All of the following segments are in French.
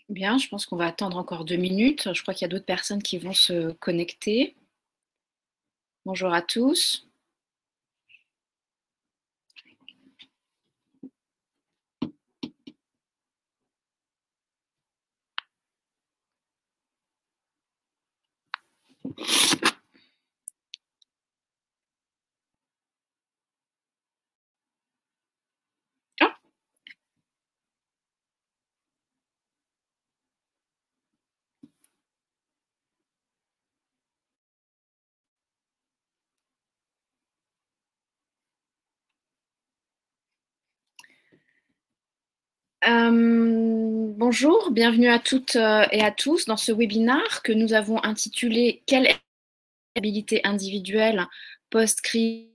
Bien, je pense qu'on va attendre encore 2 minutes. Je crois qu'il y a d'autres personnes qui vont se connecter. Bonjour à tous. Ah, bonjour, bienvenue à toutes et à tous dans ce webinaire que nous avons intitulé Quelle est l'habilité individuelle post-crise?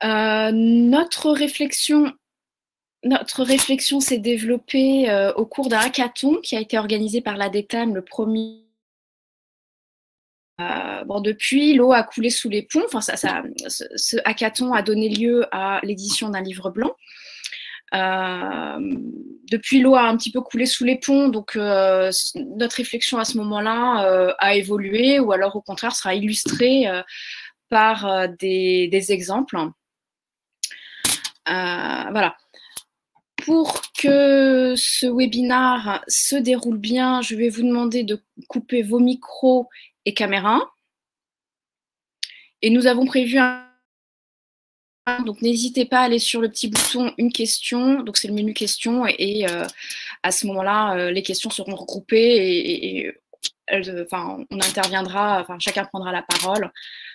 Notre réflexion s'est développée au cours d'un hackathon qui a été organisé par la DETAM le premier. Bon, depuis, l'eau a coulé sous les ponts. Enfin, ce hackathon a donné lieu à l'édition d'un livre blanc. Depuis, l'eau a un petit peu coulé sous les ponts, donc notre réflexion à ce moment-là a évolué, ou alors au contraire sera illustrée par des exemples. Voilà. Pour que ce webinaire se déroule bien, je vais vous demander de couper vos micros et caméras. Et nous avons prévu donc n'hésitez pas à aller sur le petit bouton une question, donc c'est le menu questions, et à ce moment-là, les questions seront regroupées et on interviendra, enfin chacun prendra la parole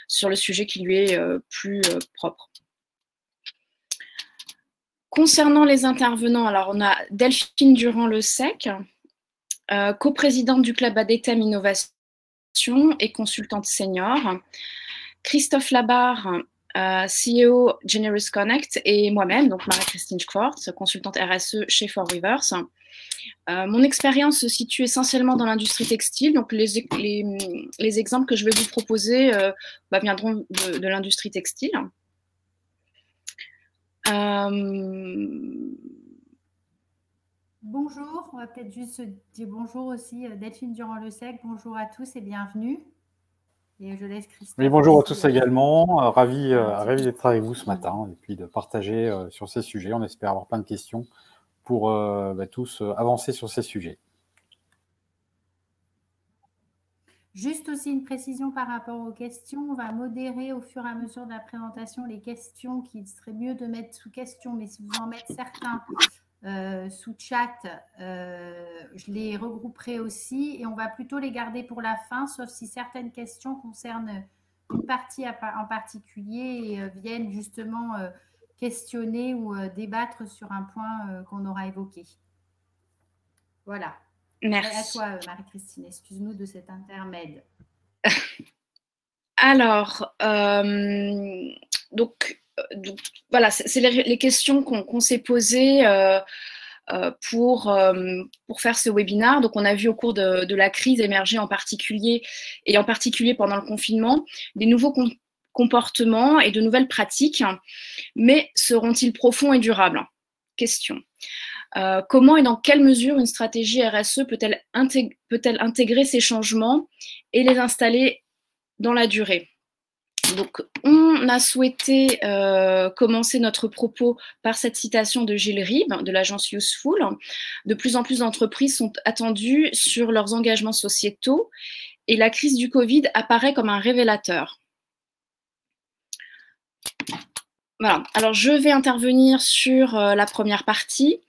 sur le sujet qui lui est plus propre. Concernant les intervenants, alors on a Delphine Durand-Le Sec, coprésidente du club ADETEM Innovation et consultante senior, Christophe Labarre, CEO Generous Connect, et moi-même, donc Marie-Christine Schwartz, consultante RSE chez Four Rivers. Mon expérience se situe essentiellement dans l'industrie textile, donc les exemples que je vais vous proposer viendront de l'industrie textile. Bonjour, on va peut-être juste se dire bonjour aussi, Delphine Durand-Le Sec, bonjour à tous et bienvenue. Et je laisse Christophe. Oui, bonjour à tous également, ravi d'être avec vous ce matin et puis de partager sur ces sujets. On espère avoir plein de questions pour tous avancer sur ces sujets. Juste aussi une précision par rapport aux questions. On va modérer au fur et à mesure de la présentation les questions qu'il serait mieux de mettre sous question, mais si vous en mettez certains sous chat, je les regrouperai aussi et on va plutôt les garder pour la fin, sauf si certaines questions concernent une partie en particulier et viennent justement questionner ou débattre sur un point qu'on aura évoqué. Voilà. Merci. À toi, Marie-Christine. Excuse-nous de cet intermède. Alors, donc voilà, c'est les questions qu'on s'est posées pour faire ce webinaire. Donc, on a vu au cours de la crise émerger en particulier pendant le confinement, des nouveaux comportements et de nouvelles pratiques, mais seront-ils profonds et durables? Question. Comment et dans quelle mesure une stratégie RSE peut-elle intégrer ces changements et les installer dans la durée? Donc, on a souhaité commencer notre propos par cette citation de Gilles Ribes, de l'agence Useful. De plus en plus d'entreprises sont attendues sur leurs engagements sociétaux et la crise du Covid apparaît comme un révélateur. Voilà. Alors, je vais intervenir sur la première partie.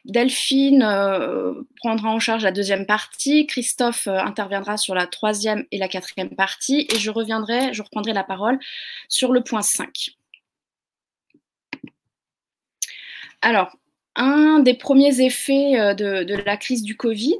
Delphine prendra en charge la deuxième partie. Christophe interviendra sur la troisième et la quatrième partie. Et je reprendrai la parole sur le point 5. Alors, un des premiers effets de la crise du Covid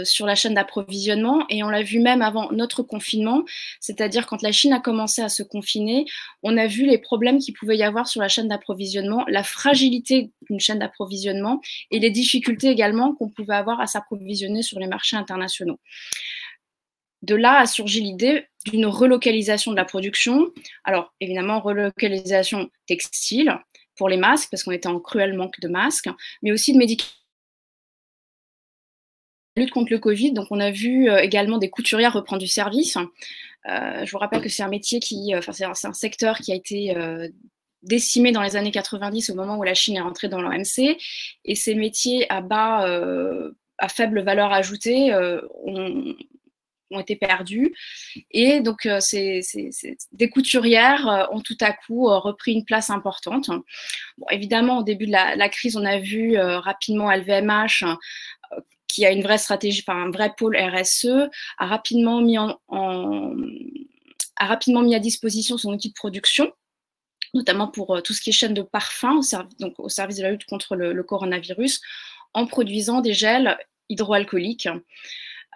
sur la chaîne d'approvisionnement, et on l'a vu même avant notre confinement, c'est-à-dire quand la Chine a commencé à se confiner, on a vu les problèmes qu'il pouvait y avoir sur la chaîne d'approvisionnement, la fragilité d'une chaîne d'approvisionnement et les difficultés également qu'on pouvait avoir à s'approvisionner sur les marchés internationaux. De là a surgi l'idée d'une relocalisation de la production. Alors, évidemment, relocalisation textile, pour les masques, parce qu'on était en cruel manque de masques, mais aussi de médicaments. La lutte contre le Covid, donc on a vu également des couturières reprendre du service. Je vous rappelle que c'est un métier c'est un secteur qui a été décimé dans les années 90 au moment où la Chine est rentrée dans l'OMC, et ces métiers à faible valeur ajoutée ont été perdus. Et donc, des couturières ont tout à coup repris une place importante. Bon, évidemment, au début de la crise, on a vu rapidement LVMH, qui a une vraie stratégie, enfin un vrai pôle RSE, a rapidement mis à disposition son outil de production, notamment pour tout ce qui est chaîne de parfum, au service de la lutte contre le coronavirus, en produisant des gels hydroalcooliques.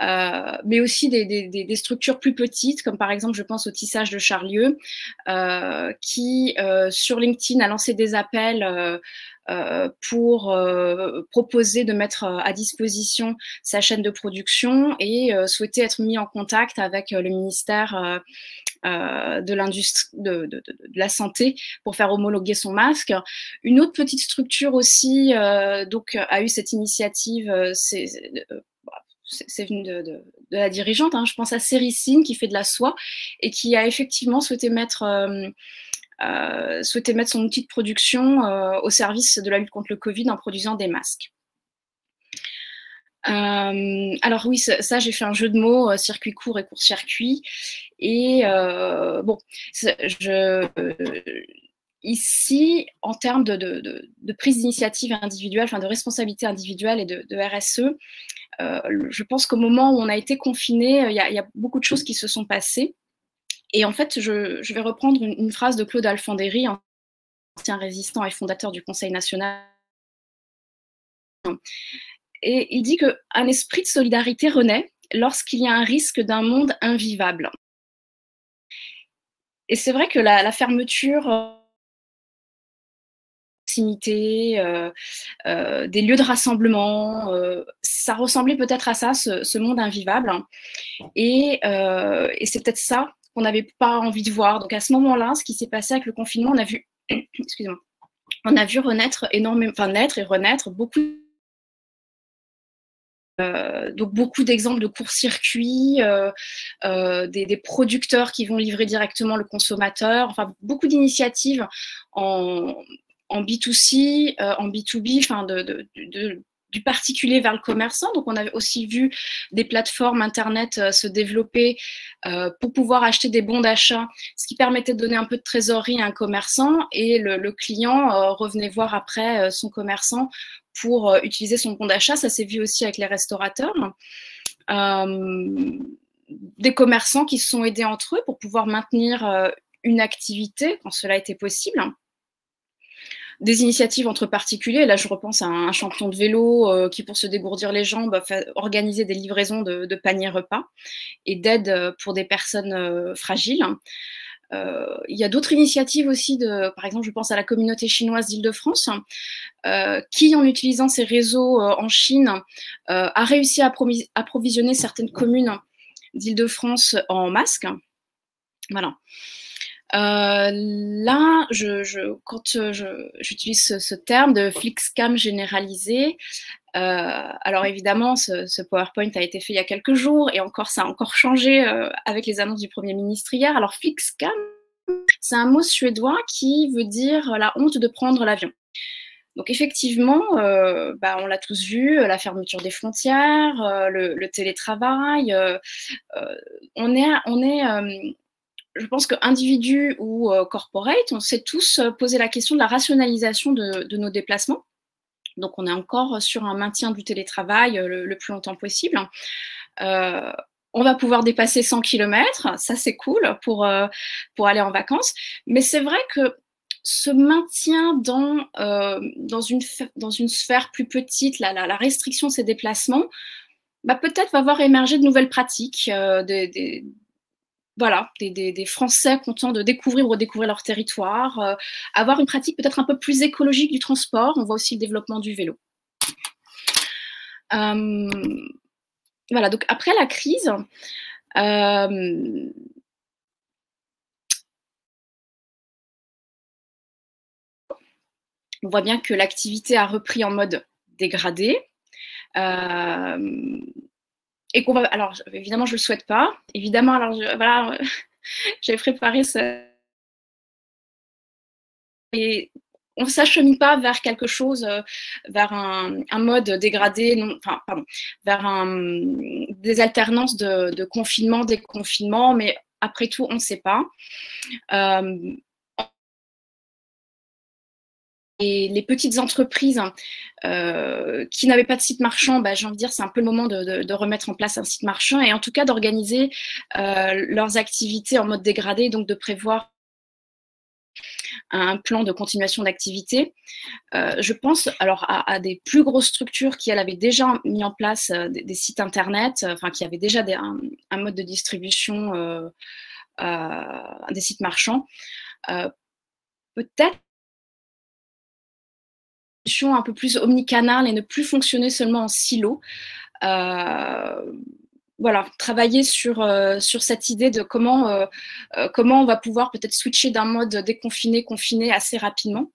Mais aussi des structures plus petites, comme par exemple, je pense au tissage de Charlieu, qui, sur LinkedIn, a lancé des appels pour proposer de mettre à disposition sa chaîne de production et souhaitait être mis en contact avec le ministère de l'industrie, de la santé, pour faire homologuer son masque. Une autre petite structure aussi donc a eu cette initiative, c'est venu de la dirigeante, je pense à Céricine, qui fait de la soie et qui a effectivement souhaité mettre son outil de production au service de la lutte contre le Covid en produisant des masques. Alors oui, ça j'ai fait un jeu de mots, circuit court et court-circuit. Et bon, ici, en termes de prise d'initiative individuelle, enfin de responsabilité individuelle et de RSE, je pense qu'au moment où on a été confiné, il y a beaucoup de choses qui se sont passées. Et en fait, je vais reprendre une phrase de Claude Alfandéry, ancien résistant et fondateur du Conseil national. Et il dit qu'un esprit de solidarité renaît lorsqu'il y a un risque d'un monde invivable. Et c'est vrai que la fermeture des lieux de rassemblement, ça ressemblait peut-être à ça, ce monde invivable. Et c'est peut-être ça qu'on n'avait pas envie de voir. Donc à ce moment-là, ce qui s'est passé avec le confinement, on a vu, excusez-moi, on a vu naître et renaître beaucoup. Donc beaucoup d'exemples de court-circuit, des producteurs qui vont livrer directement le consommateur, enfin beaucoup d'initiatives en B2C, en B2B, enfin du particulier vers le commerçant. Donc on avait aussi vu des plateformes internet se développer pour pouvoir acheter des bons d'achat, ce qui permettait de donner un peu de trésorerie à un commerçant, et le client revenait voir après son commerçant pour utiliser son bon d'achat. Ça s'est vu aussi avec les restaurateurs. des commerçants qui se sont aidés entre eux pour pouvoir maintenir une activité quand cela était possible. Des initiatives entre particuliers, là je repense à un champion de vélo qui, pour se dégourdir les jambes, organisait des livraisons de paniers repas et d'aide pour des personnes fragiles. Il y a d'autres initiatives aussi, par exemple, je pense à la communauté chinoise d'Île-de-France, qui, en utilisant ses réseaux en Chine, a réussi à approvisionner certaines communes d'Île-de-France en masques. Voilà. Là, quand j'utilise ce terme de flixcam généralisé, alors évidemment, ce PowerPoint a été fait il y a quelques jours et encore, ça a encore changé avec les annonces du Premier ministre hier. Alors flixcam, c'est un mot suédois qui veut dire la honte de prendre l'avion. Donc effectivement, on l'a tous vu, la fermeture des frontières, le télétravail, je pense qu'individus ou corporate, on s'est tous posé la question de la rationalisation de nos déplacements. Donc, on est encore sur un maintien du télétravail le plus longtemps possible. On va pouvoir dépasser 100 km, ça c'est cool pour aller en vacances. Mais c'est vrai que ce maintien dans une sphère plus petite, la restriction de ces déplacements, peut-être va voir émerger de nouvelles pratiques, des Français contents de découvrir ou redécouvrir leur territoire, avoir une pratique peut-être un peu plus écologique du transport. On voit aussi le développement du vélo. Voilà, donc après la crise, on voit bien que l'activité a repris en mode dégradé. Et qu'on va. Alors, évidemment, je ne le souhaite pas. Évidemment, alors, voilà, j'avais préparé ça. Et on ne s'achemine pas vers quelque chose, vers un mode dégradé, vers des alternances de confinement, déconfinement, mais après tout, on ne sait pas. Et les petites entreprises qui n'avaient pas de site marchand, j'ai envie de dire, c'est un peu le moment de remettre en place un site marchand et en tout cas d'organiser leurs activités en mode dégradé, donc de prévoir un plan de continuation d'activité. Je pense alors à des plus grosses structures qui, elles, avaient déjà mis en place des sites internet, qui avaient déjà un mode de distribution des sites marchands. Peut-être un peu plus omnicanal et ne plus fonctionner seulement en silo. Voilà, travailler sur cette idée de comment on va pouvoir peut-être switcher d'un mode déconfiné, confiné assez rapidement.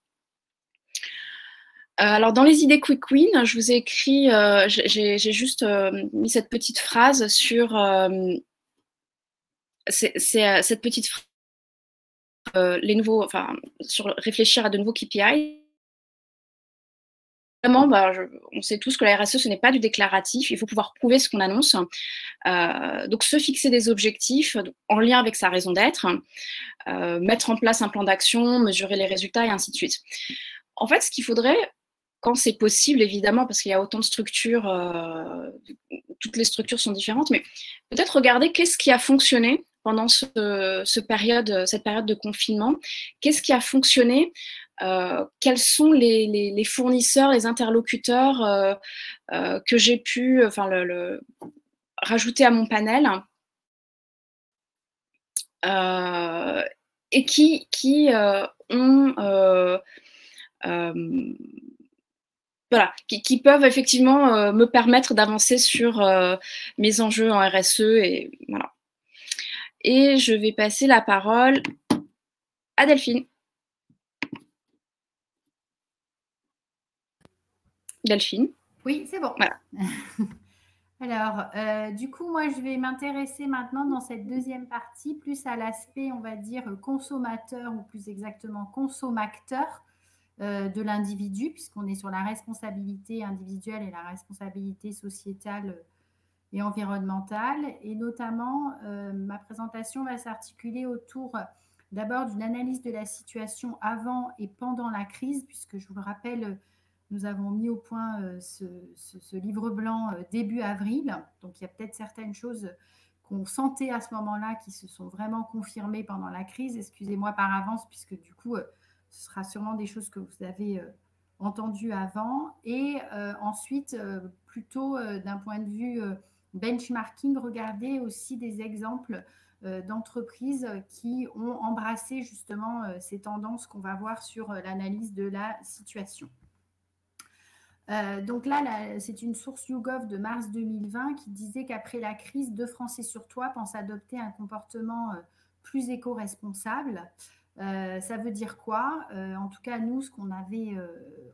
Alors, dans les idées Quick Win, je vous ai écrit, j'ai juste mis cette petite phrase sur cette petite phrase, sur réfléchir à de nouveaux KPI. Vraiment, on sait tous que la RSE, ce n'est pas du déclaratif, il faut pouvoir prouver ce qu'on annonce. Donc, se fixer des objectifs en lien avec sa raison d'être, mettre en place un plan d'action, mesurer les résultats et ainsi de suite. En fait, ce qu'il faudrait, quand c'est possible, évidemment, parce qu'il y a autant de structures, toutes les structures sont différentes, mais peut-être regarder qu'est-ce qui a fonctionné pendant cette période de confinement, qu'est-ce qui a fonctionné, quels sont les fournisseurs, les interlocuteurs que j'ai pu rajouter à mon panel et qui peuvent effectivement me permettre d'avancer sur mes enjeux en RSE et voilà. Et je vais passer la parole à Delphine. Delphine. Oui, c'est bon. Voilà. Alors, du coup, moi, je vais m'intéresser maintenant dans cette deuxième partie plus à l'aspect, on va dire, consommateur ou plus exactement consommateur de l'individu, puisqu'on est sur la responsabilité individuelle et la responsabilité sociétale et environnementale. Et notamment, ma présentation va s'articuler autour d'abord d'une analyse de la situation avant et pendant la crise, puisque je vous le rappelle, nous avons mis au point ce livre blanc début avril. Donc, il y a peut-être certaines choses qu'on sentait à ce moment-là, qui se sont vraiment confirmées pendant la crise. Excusez-moi par avance, puisque du coup, ce sera sûrement des choses que vous avez entendues avant. Et ensuite, plutôt d'un point de vue benchmarking, regardez aussi des exemples d'entreprises qui ont embrassé justement ces tendances qu'on va voir sur l'analyse de la situation. Donc là, c'est une source YouGov de mars 2020 qui disait qu'après la crise, 2 Français sur 3 pensent adopter un comportement plus éco-responsable. Ça veut dire quoi? En tout cas, nous, ce qu'on avait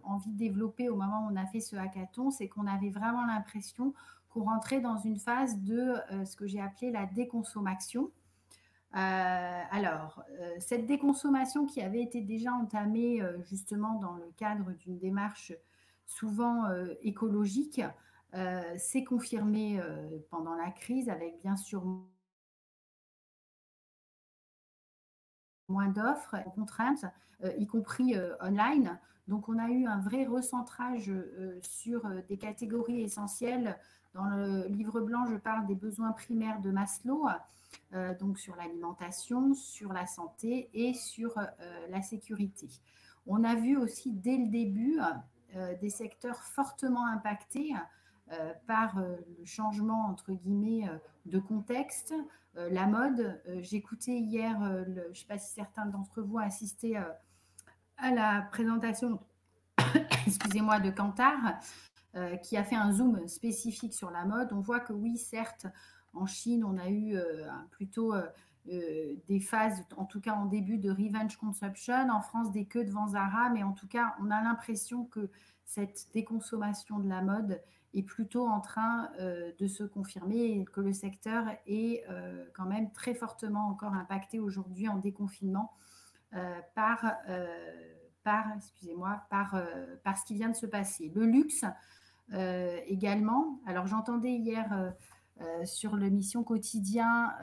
envie de développer au moment où on a fait ce hackathon, c'est qu'on avait vraiment l'impression qu'on rentrait dans une phase de ce que j'ai appelé la déconsommation. Cette déconsommation qui avait été déjà entamée justement dans le cadre d'une démarche souvent écologique s'est confirmée pendant la crise avec bien sûr moins d'offres, contraintes, y compris online. Donc, on a eu un vrai recentrage sur des catégories essentielles. Dans le livre blanc, je parle des besoins primaires de Maslow, donc sur l'alimentation, sur la santé et sur la sécurité. On a vu aussi dès le début des secteurs fortement impactés par le changement, entre guillemets, de contexte, la mode. J'écoutais hier, je ne sais pas si certains d'entre vous ont assisté à la présentation excusez-moi, de Kantar, qui a fait un zoom spécifique sur la mode. On voit que oui, certes, en Chine, on a eu plutôt des phases, en tout cas en début de revenge consumption, en France des queues devant Zara, mais en tout cas, on a l'impression que cette déconsommation de la mode est plutôt en train de se confirmer et que le secteur est quand même très fortement encore impacté aujourd'hui en déconfinement par ce qui vient de se passer. Le luxe également. Alors, j'entendais hier sur l'émission Quotidien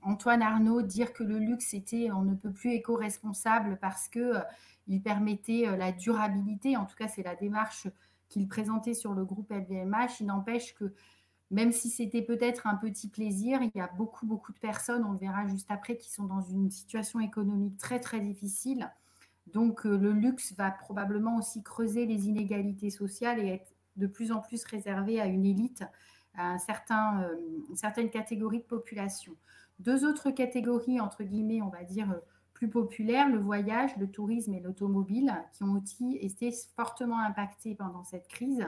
Antoine Arnaud dire que le luxe était, on ne peut plus éco-responsable parce qu'il permettait la durabilité. En tout cas, c'est la démarche qu'il présentait sur le groupe LVMH. Il n'empêche que même si c'était peut-être un petit plaisir, il y a beaucoup de personnes, on le verra juste après, qui sont dans une situation économique très, très difficile. Donc, le luxe va probablement aussi creuser les inégalités sociales et être de plus en plus réservé à une élite, à une certaine catégorie de population. 2 autres catégories, entre guillemets, on va dire, plus populaires, le voyage, le tourisme et l'automobile, qui ont aussi été fortement impactés pendant cette crise.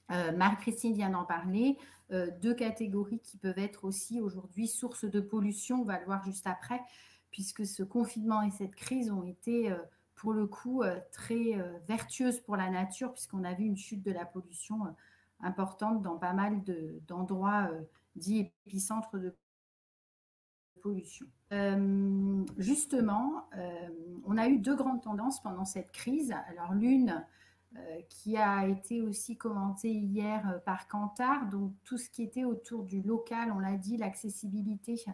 Marie-Christine vient d'en parler. 2 catégories qui peuvent être aussi aujourd'hui source de pollution, on va le voir juste après, puisque ce confinement et cette crise ont été pour le coup très vertueuses pour la nature, puisqu'on a vu une chute de la pollution importante dans pas mal d'endroits dits épicentres de pollution. Justement, on a eu 2 grandes tendances pendant cette crise. Alors l'une qui a été aussi commentée hier par Kantar, donc tout ce qui était autour du local, on l'a dit, l'accessibilité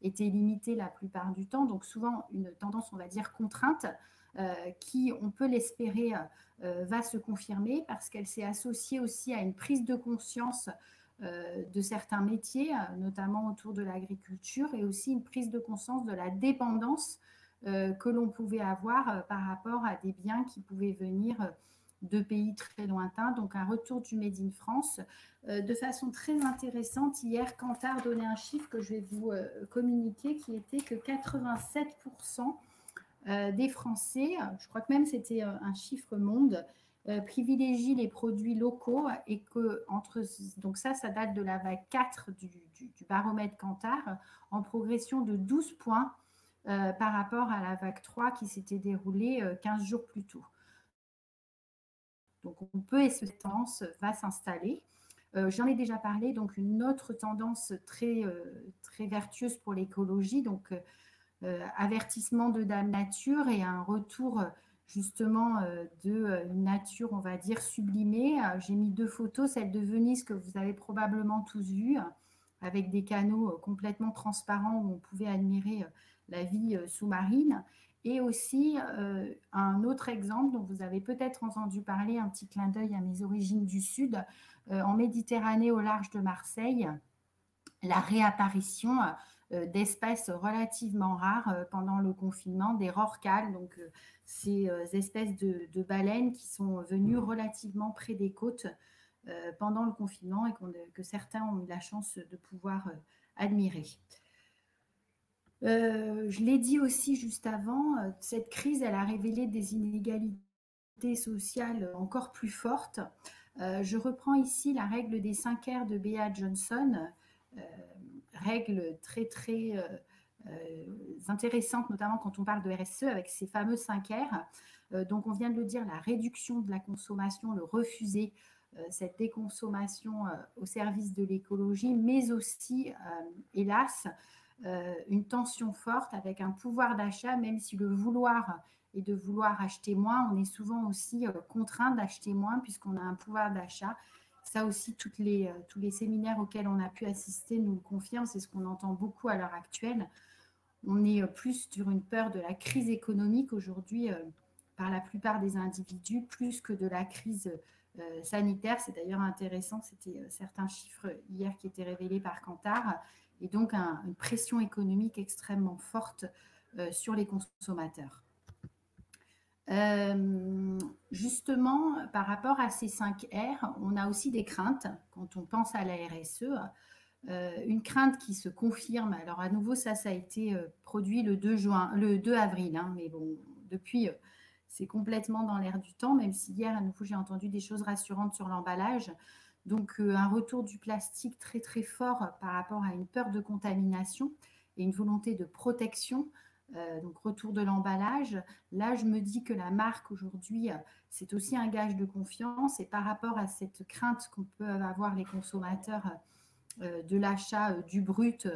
était limitée la plupart du temps, donc souvent une tendance, on va dire, contrainte, qui, on peut l'espérer, va se confirmer parce qu'elle s'est associée aussi à une prise de conscience de certains métiers, notamment autour de l'agriculture, et aussi une prise de conscience de la dépendance que l'on pouvait avoir par rapport à des biens qui pouvaient venir de pays très lointains, donc un retour du Made in France. De façon très intéressante, hier, Kantar donnait un chiffre que je vais vous communiquer, qui était que 87% des Français, je crois que même c'était un chiffre monde, privilégient les produits locaux et que donc ça date de la vague 4 du baromètre Kantar, en progression de 12 points par rapport à la vague 3 qui s'était déroulée 15 jours plus tôt. Donc, on peut espérer que cette tendance va s'installer. J'en ai déjà parlé, donc une autre tendance très vertueuse pour l'écologie, donc avertissement de Dame Nature et un retour justement de nature, on va dire, sublimée. J'ai mis 2 photos, celle de Venise que vous avez probablement tous vue, avec des canaux complètement transparents où on pouvait admirer la vie sous-marine. Et aussi un autre exemple dont vous avez peut-être entendu parler, un petit clin d'œil à mes origines du Sud, en Méditerranée au large de Marseille, la réapparition d'espèces relativement rares pendant le confinement, des rorquals, donc ces espèces de baleines qui sont venues relativement près des côtes pendant le confinement et que certains ont eu la chance de pouvoir admirer. Je l'ai dit aussi juste avant, cette crise, elle a révélé des inégalités sociales encore plus fortes. Je reprends ici la règle des 5 R de Bea Johnson, règle très intéressante, notamment quand on parle de RSE, avec ces fameux 5 R. Donc on vient de le dire, la réduction de la consommation, le refuser, cette déconsommation au service de l'écologie, mais aussi, hélas, une tension forte avec un pouvoir d'achat, même si le vouloir est de vouloir acheter moins, on est souvent aussi contraint d'acheter moins puisqu'on a un pouvoir d'achat. Ça aussi, tous les séminaires auxquels on a pu assister nous le confirment, c'est ce qu'on entend beaucoup à l'heure actuelle. On est plus sur une peur de la crise économique aujourd'hui par la plupart des individus, plus que de la crise sanitaire. C'est d'ailleurs intéressant, c'était certains chiffres hier qui étaient révélés par Kantar, et donc une pression économique extrêmement forte sur les consommateurs. Justement, par rapport à ces 5 R, on a aussi des craintes quand on pense à la RSE. Une crainte qui se confirme. Alors à nouveau, ça a été produit le 2 avril, hein, mais bon, depuis, c'est complètement dans l'air du temps, même si hier, à nouveau, j'ai entendu des choses rassurantes sur l'emballage. Donc un retour du plastique très fort par rapport à une peur de contamination et une volonté de protection. Donc retour de l'emballage. Là, je me dis que la marque aujourd'hui, c'est aussi un gage de confiance, et par rapport à cette crainte qu'on peut avoir les consommateurs de l'achat du brut,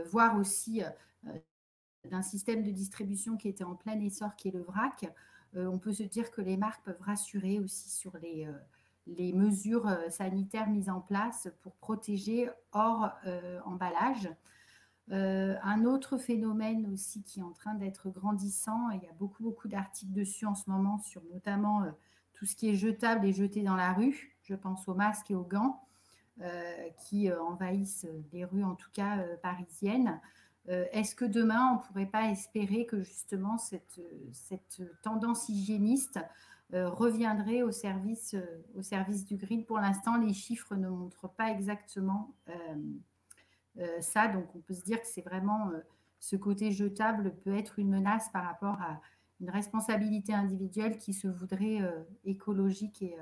voire aussi d'un système de distribution qui était en plein essor, qui est le vrac, on peut se dire que les marques peuvent rassurer aussi sur les mesures sanitaires mises en place pour protéger hors emballage. Un autre phénomène aussi qui est en train d'être grandissant, et il y a beaucoup d'articles dessus en ce moment, sur notamment tout ce qui est jetable et jeté dans la rue. Je pense aux masques et aux gants qui envahissent les rues, en tout cas parisiennes. Est-ce que demain, on ne pourrait pas espérer que justement cette tendance hygiéniste reviendrait au service du green? Pour l'instant, les chiffres ne montrent pas exactement ça, donc on peut se dire que c'est vraiment ce côté jetable peut être une menace par rapport à une responsabilité individuelle qui se voudrait écologique et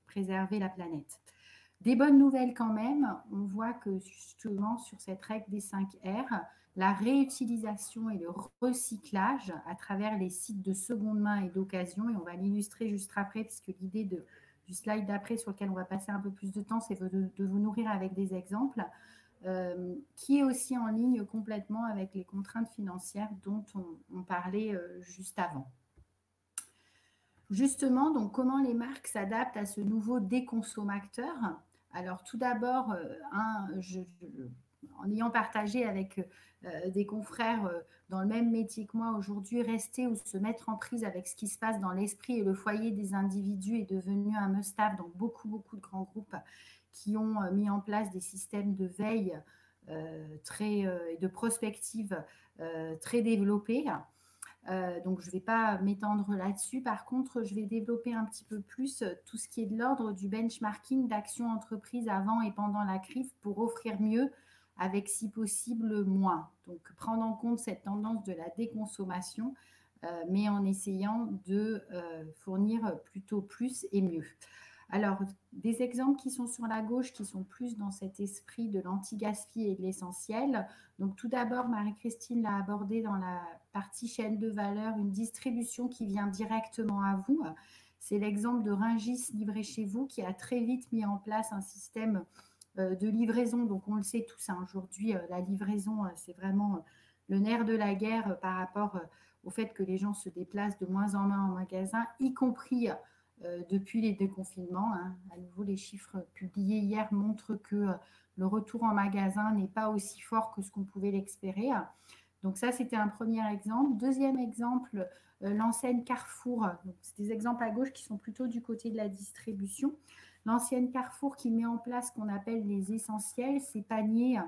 préserver la planète. Des bonnes nouvelles quand même, on voit que justement sur cette règle des 5 R, la réutilisation et le recyclage à travers les sites de seconde main et d'occasion, et on va l'illustrer juste après, puisque l'idée du slide d'après sur lequel on va passer un peu plus de temps, c'est de vous nourrir avec des exemples, qui est aussi en ligne complètement avec les contraintes financières dont on parlait juste avant. Justement, donc comment les marques s'adaptent à ce nouveau déconsommateur? Alors tout d'abord, en ayant partagé avec des confrères dans le même métier que moi aujourd'hui, rester ou se mettre en prise avec ce qui se passe dans l'esprit et le foyer des individus est devenu un must-have dans beaucoup de grands groupes qui ont mis en place des systèmes de veille et de prospective très développés. Donc, je ne vais pas m'étendre là-dessus. Par contre, je vais développer un petit peu plus tout ce qui est de l'ordre du benchmarking d'actions entreprises avant et pendant la crise pour offrir mieux avec, si possible, moins. Donc, prendre en compte cette tendance de la déconsommation, mais en essayant de fournir plutôt plus et mieux. Alors, des exemples qui sont sur la gauche, qui sont plus dans cet esprit de l'anti-gaspi et de l'essentiel. Donc, tout d'abord, Marie-Christine l'a abordé dans la partie chaîne de valeur, une distribution qui vient directement à vous. C'est l'exemple de Rungis Livré chez vous qui a très vite mis en place un système de livraison. Donc, on le sait tous, hein, aujourd'hui, la livraison, c'est vraiment le nerf de la guerre par rapport au fait que les gens se déplacent de moins en moins en magasin, y compris depuis les déconfinements. Hein. À nouveau, les chiffres publiés hier montrent que le retour en magasin n'est pas aussi fort que ce qu'on pouvait l'espérer. Donc ça, c'était un premier exemple. Deuxième exemple, l'enseigne Carrefour. C'est des exemples à gauche qui sont plutôt du côté de la distribution. L'enseigne Carrefour qui met en place ce qu'on appelle les essentiels, ces paniers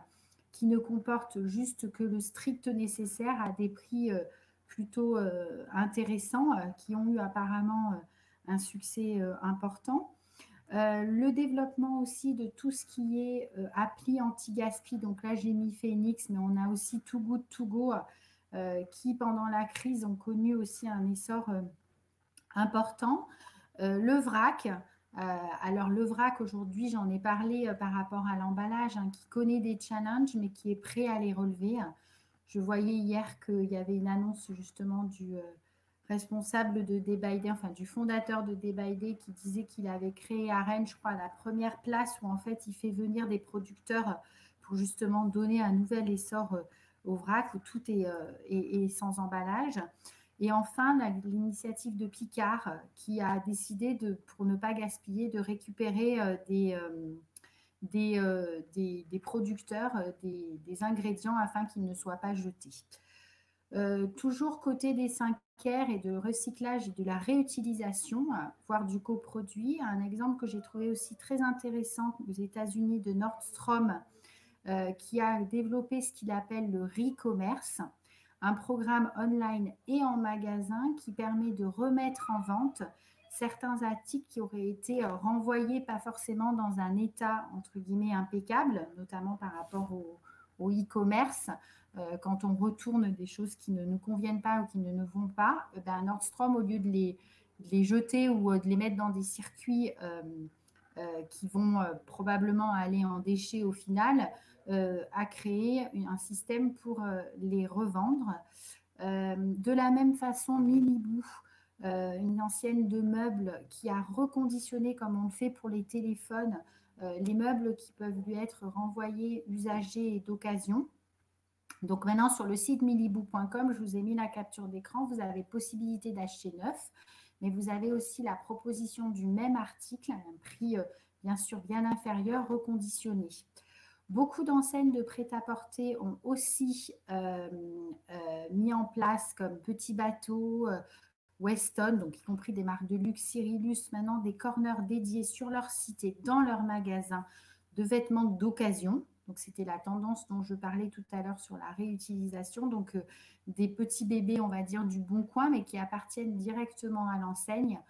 qui ne comportent juste que le strict nécessaire à des prix plutôt intéressants, qui ont eu apparemment un succès important. Le développement aussi de tout ce qui est appli anti-gaspi. Donc là, j'ai mis Phoenix, mais on a aussi Too Good To Go qui, pendant la crise, ont connu aussi un essor important. Le vrac. Alors, le vrac, aujourd'hui, j'en ai parlé par rapport à l'emballage, hein, qui connaît des challenges, mais qui est prêt à les relever. Je voyais hier qu'il y avait une annonce justement du responsable de Day by Day, enfin du fondateur de Day by Day, qui disait qu'il avait créé à Rennes, je crois, la première place où en fait il fait venir des producteurs pour justement donner un nouvel essor au vrac, où tout est sans emballage. Et enfin, l'initiative de Picard qui a décidé, pour ne pas gaspiller, de récupérer des producteurs, des ingrédients afin qu'ils ne soient pas jetés. Toujours côté des 5R et de recyclage et de la réutilisation, voire du coproduit, un exemple que j'ai trouvé aussi très intéressant aux États-Unis de Nordstrom, qui a développé ce qu'il appelle le re-commerce, un programme online et en magasin qui permet de remettre en vente certains articles qui auraient été renvoyés pas forcément dans un état entre guillemets impeccable, notamment par rapport au e-commerce. Quand on retourne des choses qui ne nous conviennent pas ou qui ne nous vont pas, Nordstrom, au lieu de les jeter ou de les mettre dans des circuits qui vont probablement aller en déchets au final, a créé un système pour les revendre. De la même façon, Miliboo, une ancienne de meubles qui a reconditionné, comme on le fait pour les téléphones, les meubles qui peuvent lui être renvoyés, usagés et d'occasion. Donc maintenant, sur le site miliboo.com, je vous ai mis la capture d'écran. Vous avez possibilité d'acheter neuf, mais vous avez aussi la proposition du même article à un prix bien sûr bien inférieur, reconditionné. Beaucoup d'enseignes de prêt-à-porter ont aussi mis en place, comme Petit Bateau, Weston, donc y compris des marques de luxe, Cyrillus, maintenant des corners dédiés sur leur site et dans leur magasin de vêtements d'occasion. Donc, c'était la tendance dont je parlais tout à l'heure sur la réutilisation. Donc, des petits bébés, on va dire, du Bon Coin, mais qui appartiennent directement à l'enseigne.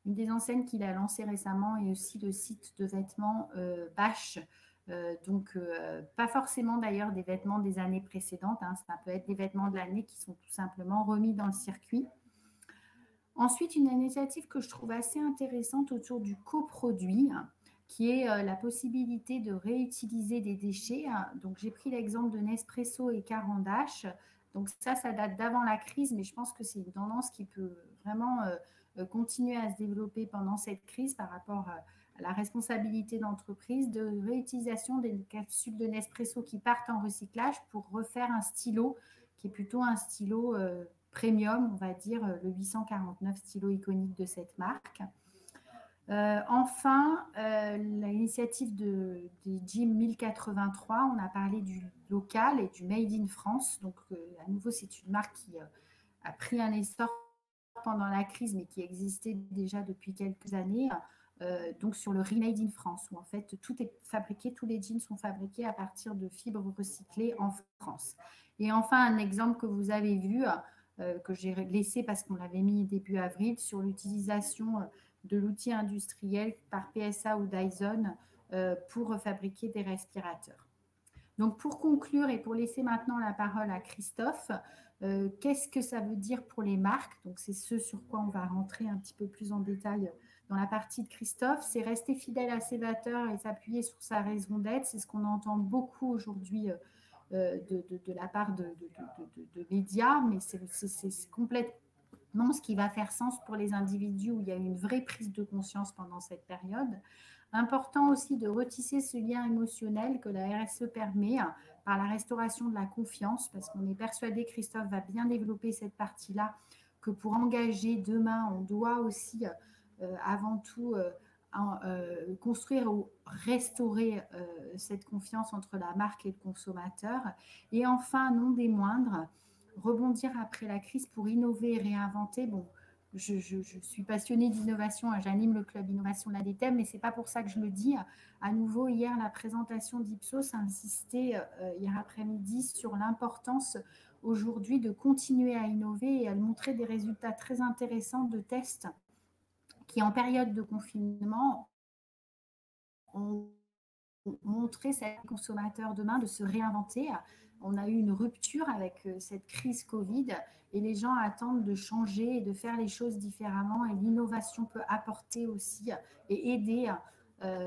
Une des enseignes qu'il a lancées récemment est aussi le site de vêtements Bâche. Donc, pas forcément d'ailleurs des vêtements des années précédentes. Hein. Ça peut être des vêtements de l'année qui sont tout simplement remis dans le circuit. Ensuite, une initiative que je trouve assez intéressante autour du coproduit, qui est la possibilité de réutiliser des déchets. Donc, j'ai pris l'exemple de Nespresso et Carandache. Donc, ça date d'avant la crise, mais je pense que c'est une tendance qui peut vraiment continuer à se développer pendant cette crise par rapport à la responsabilité d'entreprise de réutilisation des capsules de Nespresso qui partent en recyclage pour refaire un stylo qui est plutôt un stylo premium, on va dire, le 849 stylo iconique de cette marque. Enfin, l'initiative des Gym 1083, on a parlé du local et du Made in France. Donc, à nouveau, c'est une marque qui a pris un essor pendant la crise, mais qui existait déjà depuis quelques années. Donc, sur le Remade in France, où en fait, tout est fabriqué, tous les jeans sont fabriqués à partir de fibres recyclées en France. Et enfin, un exemple que vous avez vu, que j'ai laissé parce qu'on l'avait mis début avril, sur l'utilisation de l'outil industriel par PSA ou Dyson pour fabriquer des respirateurs. Donc, pour conclure et pour laisser maintenant la parole à Christophe, qu'est-ce que ça veut dire pour les marques? Donc, c'est ce sur quoi on va rentrer un petit peu plus en détail dans la partie de Christophe. C'est rester fidèle à ses valeurs et s'appuyer sur sa raison d'être. C'est ce qu'on entend beaucoup aujourd'hui de la part de médias, mais c'est complètement ce qui va faire sens pour les individus où il y a une vraie prise de conscience pendant cette période. Important aussi de retisser ce lien émotionnel que la RSE permet par la restauration de la confiance, parce qu'on est persuadé, Christophe va bien développer cette partie-là, que pour engager demain, on doit aussi avant tout construire ou restaurer cette confiance entre la marque et le consommateur. Et enfin, non des moindres, rebondir après la crise pour innover et réinventer. Bon, je suis passionnée d'innovation, hein, j'anime le club innovation de l'ADTEM, mais ce n'est pas pour ça que je le dis. À nouveau, hier, la présentation d'Ipsos a insisté hier après-midi sur l'importance aujourd'hui de continuer à innover et à montrer des résultats très intéressants de tests qui, en période de confinement, ont montré aux consommateurs demain de se réinventer. On a eu une rupture avec cette crise Covid et les gens attendent de changer et de faire les choses différemment, et l'innovation peut apporter aussi et aider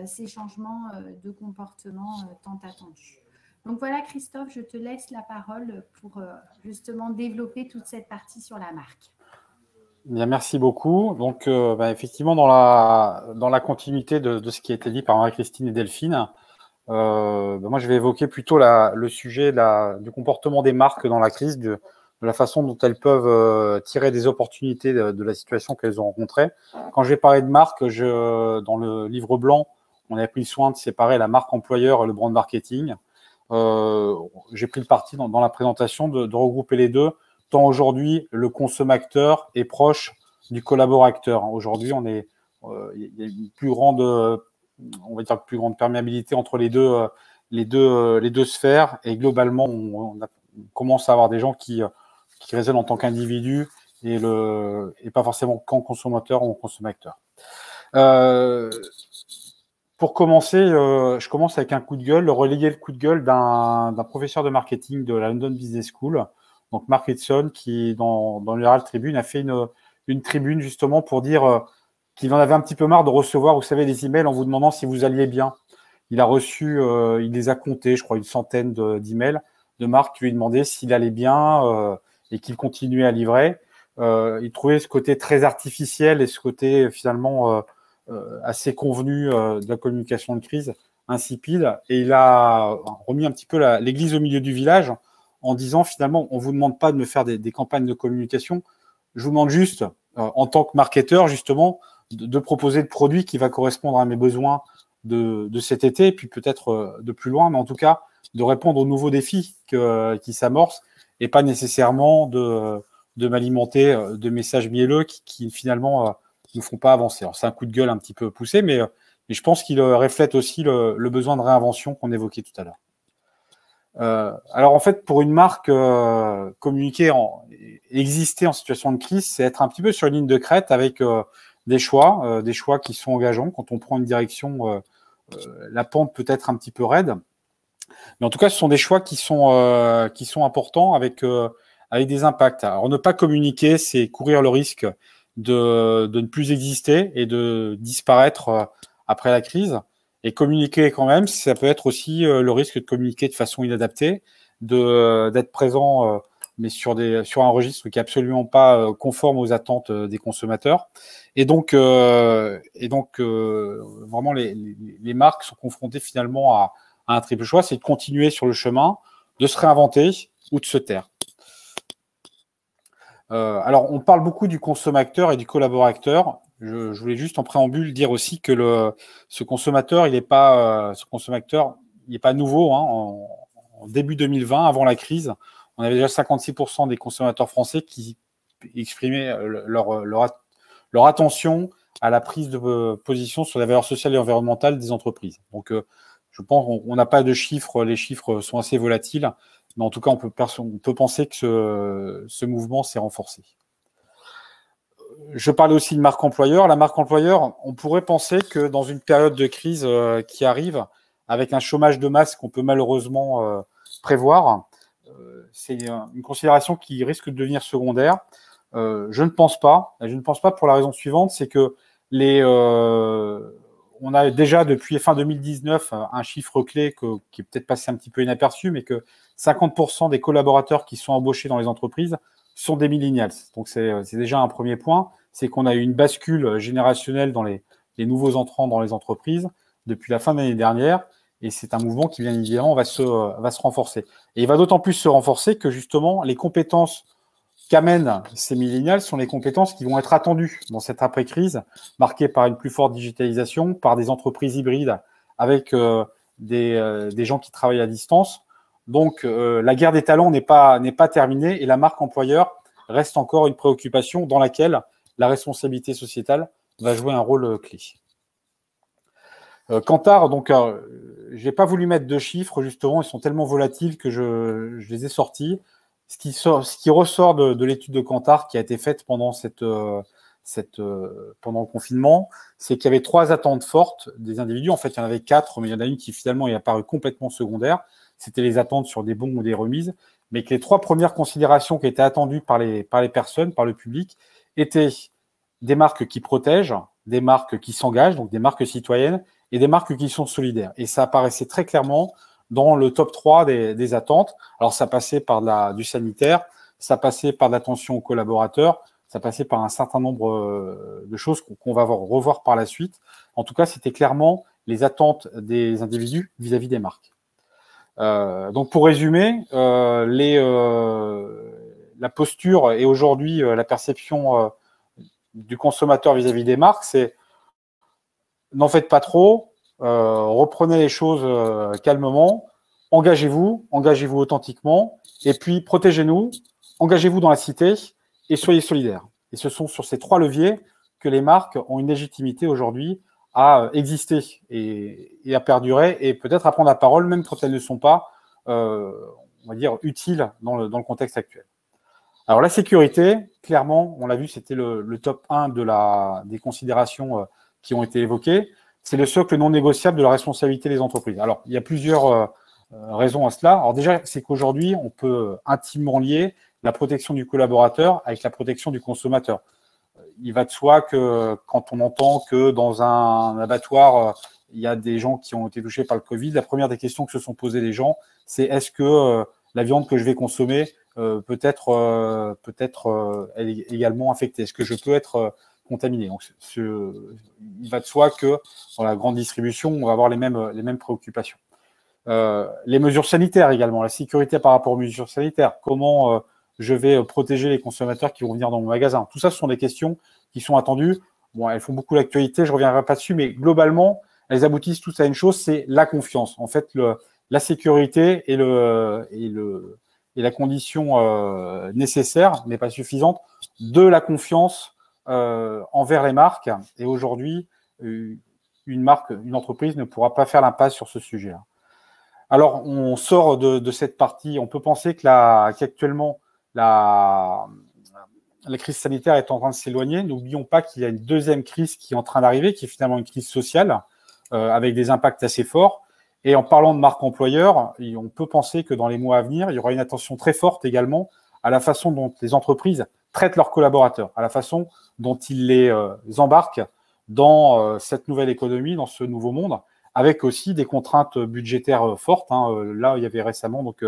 ces changements de comportement tant attendus. Donc voilà, Christophe, je te laisse la parole pour justement développer toute cette partie sur la marque. Bien, merci beaucoup. Donc, effectivement, dans la continuité de ce qui a été dit par Marie-Christine et Delphine, moi, je vais évoquer plutôt le sujet du comportement des marques dans la crise, de la façon dont elles peuvent tirer des opportunités de la situation qu'elles ont rencontrée. Quand je vais parler de marque, dans le livre blanc, on avait pris le soin de séparer la marque employeur et le brand marketing. J'ai pris le parti dans la présentation de regrouper les deux, tant aujourd'hui le consommateur est proche du collaborateur. Aujourd'hui, il y a une plus grande, on va dire, plus grande perméabilité entre les deux sphères, et globalement, on commence à avoir des gens qui raisonnent en tant qu'individus et pas forcément qu'en consommateur ou en consommateur. Pour commencer, je commence avec un coup de gueule, relayer le coup de gueule d'un professeur de marketing de la London Business School, donc Mark Ritson, qui, dans l'Herald Tribune, a fait une tribune justement pour dire qu'il en avait un petit peu marre de recevoir, vous savez, des emails en vous demandant si vous alliez bien. Il a reçu, il les a comptés, je crois, une centaine d'emails de Mark qui lui demandait s'il allait bien et qu'il continuait à livrer. Il trouvait ce côté très artificiel et ce côté finalement assez convenu de la communication de crise, insipide. Et il a remis un petit peu l'église au milieu du village en disant finalement, on ne vous demande pas de me faire des campagnes de communication, je vous demande juste, en tant que marketeur, justement, de proposer le produit qui va correspondre à mes besoins de cet été, et puis peut-être de plus loin, mais en tout cas, de répondre aux nouveaux défis qui s'amorcent, et pas nécessairement de m'alimenter de messages mielleux qui finalement ne font pas avancer. Alors, c'est un coup de gueule un petit peu poussé, mais je pense qu'il reflète aussi le besoin de réinvention qu'on évoquait tout à l'heure. Alors en fait, pour une marque, communiquer, exister en situation de crise, c'est être un petit peu sur une ligne de crête avec des choix qui sont engageants. Quand on prend une direction, la pente peut être un petit peu raide, mais en tout cas, ce sont des choix qui sont importants avec des impacts. Alors ne pas communiquer, c'est courir le risque de ne plus exister et de disparaître après la crise. Et communiquer quand même, ça peut être aussi le risque de communiquer de façon inadaptée, d'être présent, mais sur un registre qui est absolument pas conforme aux attentes des consommateurs. Et donc vraiment, les marques sont confrontées finalement à un triple choix, c'est de continuer sur le chemin, de se réinventer ou de se taire. Alors, on parle beaucoup du consommateur et du collaborateur. Je voulais juste en préambule dire aussi que ce consommateur, il n'est pas nouveau. Hein. En début 2020, avant la crise, on avait déjà 56% des consommateurs français qui exprimaient leur attention à la prise de position sur la valeur sociale et environnementale des entreprises. Donc, je pense qu'on n'a pas de chiffres. Les chiffres sont assez volatiles. Mais en tout cas, on peut penser que ce mouvement s'est renforcé. Je parlais aussi de marque employeur. La marque employeur, on pourrait penser que dans une période de crise qui arrive, avec un chômage de masse qu'on peut malheureusement prévoir, c'est une considération qui risque de devenir secondaire. Je ne pense pas. Je ne pense pas pour la raison suivante, c'est que on a déjà depuis fin 2019 un chiffre clé qui est peut-être passé un petit peu inaperçu, mais que 50% des collaborateurs qui sont embauchés dans les entreprises sont des millennials. Donc, c'est déjà un premier point. C'est qu'on a eu une bascule générationnelle dans les nouveaux entrants dans les entreprises depuis la fin de l'année dernière. Et c'est un mouvement qui, bien évidemment, va se renforcer. Et il va d'autant plus se renforcer que, justement, les compétences qu'amènent ces millennials sont les compétences qui vont être attendues dans cette après-crise, marquée par une plus forte digitalisation, par des entreprises hybrides avec des gens qui travaillent à distance. Donc, la guerre des talents n'est pas terminée et la marque employeur reste encore une préoccupation dans laquelle la responsabilité sociétale va jouer un rôle clé. Kantar, donc, j'ai pas voulu mettre de chiffres, justement, ils sont tellement volatiles que je les ai sortis. Ce qui ressort de l'étude de Kantar qui a été faite pendant pendant le confinement, c'est qu'il y avait 3 attentes fortes des individus. En fait, il y en avait 4, mais il y en a une qui finalement est apparue complètement secondaire. C'était les attentes sur des bons ou des remises, mais que les 3 premières considérations qui étaient attendues par les personnes, par le public, étaient des marques qui protègent, des marques qui s'engagent, donc des marques citoyennes, et des marques qui sont solidaires. Et ça apparaissait très clairement dans le top 3 des attentes. Alors, ça passait par du sanitaire, ça passait par de l'attention aux collaborateurs, ça passait par un certain nombre de choses qu'on va revoir par la suite. En tout cas, c'était clairement les attentes des individus vis-à-vis des marques. Donc, pour résumer, la posture et aujourd'hui la perception du consommateur vis-à-vis des marques, c'est n'en faites pas trop, reprenez les choses calmement, engagez-vous authentiquement, et puis protégez-nous, engagez-vous dans la cité et soyez solidaires. Et ce sont sur ces 3 leviers que les marques ont une légitimité aujourd'hui à exister et à perdurer et peut-être à prendre la parole, même quand elles ne sont pas, on va dire, utiles dans le contexte actuel. Alors la sécurité, clairement, on l'a vu, c'était le top 1 des considérations qui ont été évoquées. C'est le socle non négociable de la responsabilité des entreprises. Alors, il y a plusieurs raisons à cela. Alors déjà, c'est qu'aujourd'hui, on peut intimement lier la protection du collaborateur avec la protection du consommateur. Il va de soi que quand on entend que dans un abattoir, il y a des gens qui ont été touchés par le Covid, la première des questions que se sont posées les gens, c'est est-ce que la viande que je vais consommer peut-être elle est également infectée? Est-ce que je peux être contaminé? Donc, il va de soi que dans la grande distribution, on va avoir les mêmes préoccupations. Les mesures sanitaires également, la sécurité par rapport aux mesures sanitaires, comment je vais protéger les consommateurs qui vont venir dans mon magasin. Tout ça, ce sont des questions qui sont attendues. Bon, elles font beaucoup l'actualité, je ne reviendrai pas dessus, mais globalement, elles aboutissent tous à une chose, c'est la confiance. En fait, la sécurité et la condition nécessaire, mais pas suffisante, de la confiance envers les marques. Et aujourd'hui, une entreprise ne pourra pas faire l'impasse sur ce sujet-là. Alors, on sort de cette partie. On peut penser qu'actuellement, la crise sanitaire est en train de s'éloigner. N'oublions pas qu'il y a une deuxième crise qui est en train d'arriver, qui est finalement une crise sociale, avec des impacts assez forts. Et en parlant de marque employeur, on peut penser que dans les mois à venir, il y aura une attention très forte également à la façon dont les entreprises traitent leurs collaborateurs, à la façon dont ils les embarquent dans cette nouvelle économie, dans ce nouveau monde, avec aussi des contraintes budgétaires fortes. Là, il y avait récemment donc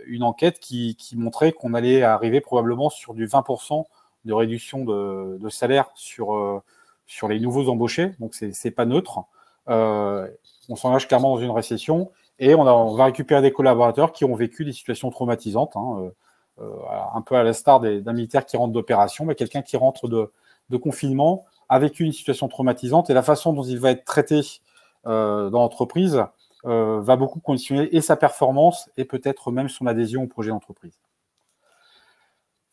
une enquête qui montrait qu'on allait arriver probablement sur du 20% de réduction de salaire sur les nouveaux embauchés. Donc, c'est pas neutre. On s'engage clairement dans une récession et on va récupérer des collaborateurs qui ont vécu des situations traumatisantes, un peu à l'instar d'un militaire qui rentre d'opération, mais quelqu'un qui rentre de confinement a vécu une situation traumatisante et la façon dont il va être traité dans l'entreprise va beaucoup conditionner et sa performance et peut-être même son adhésion au projet d'entreprise.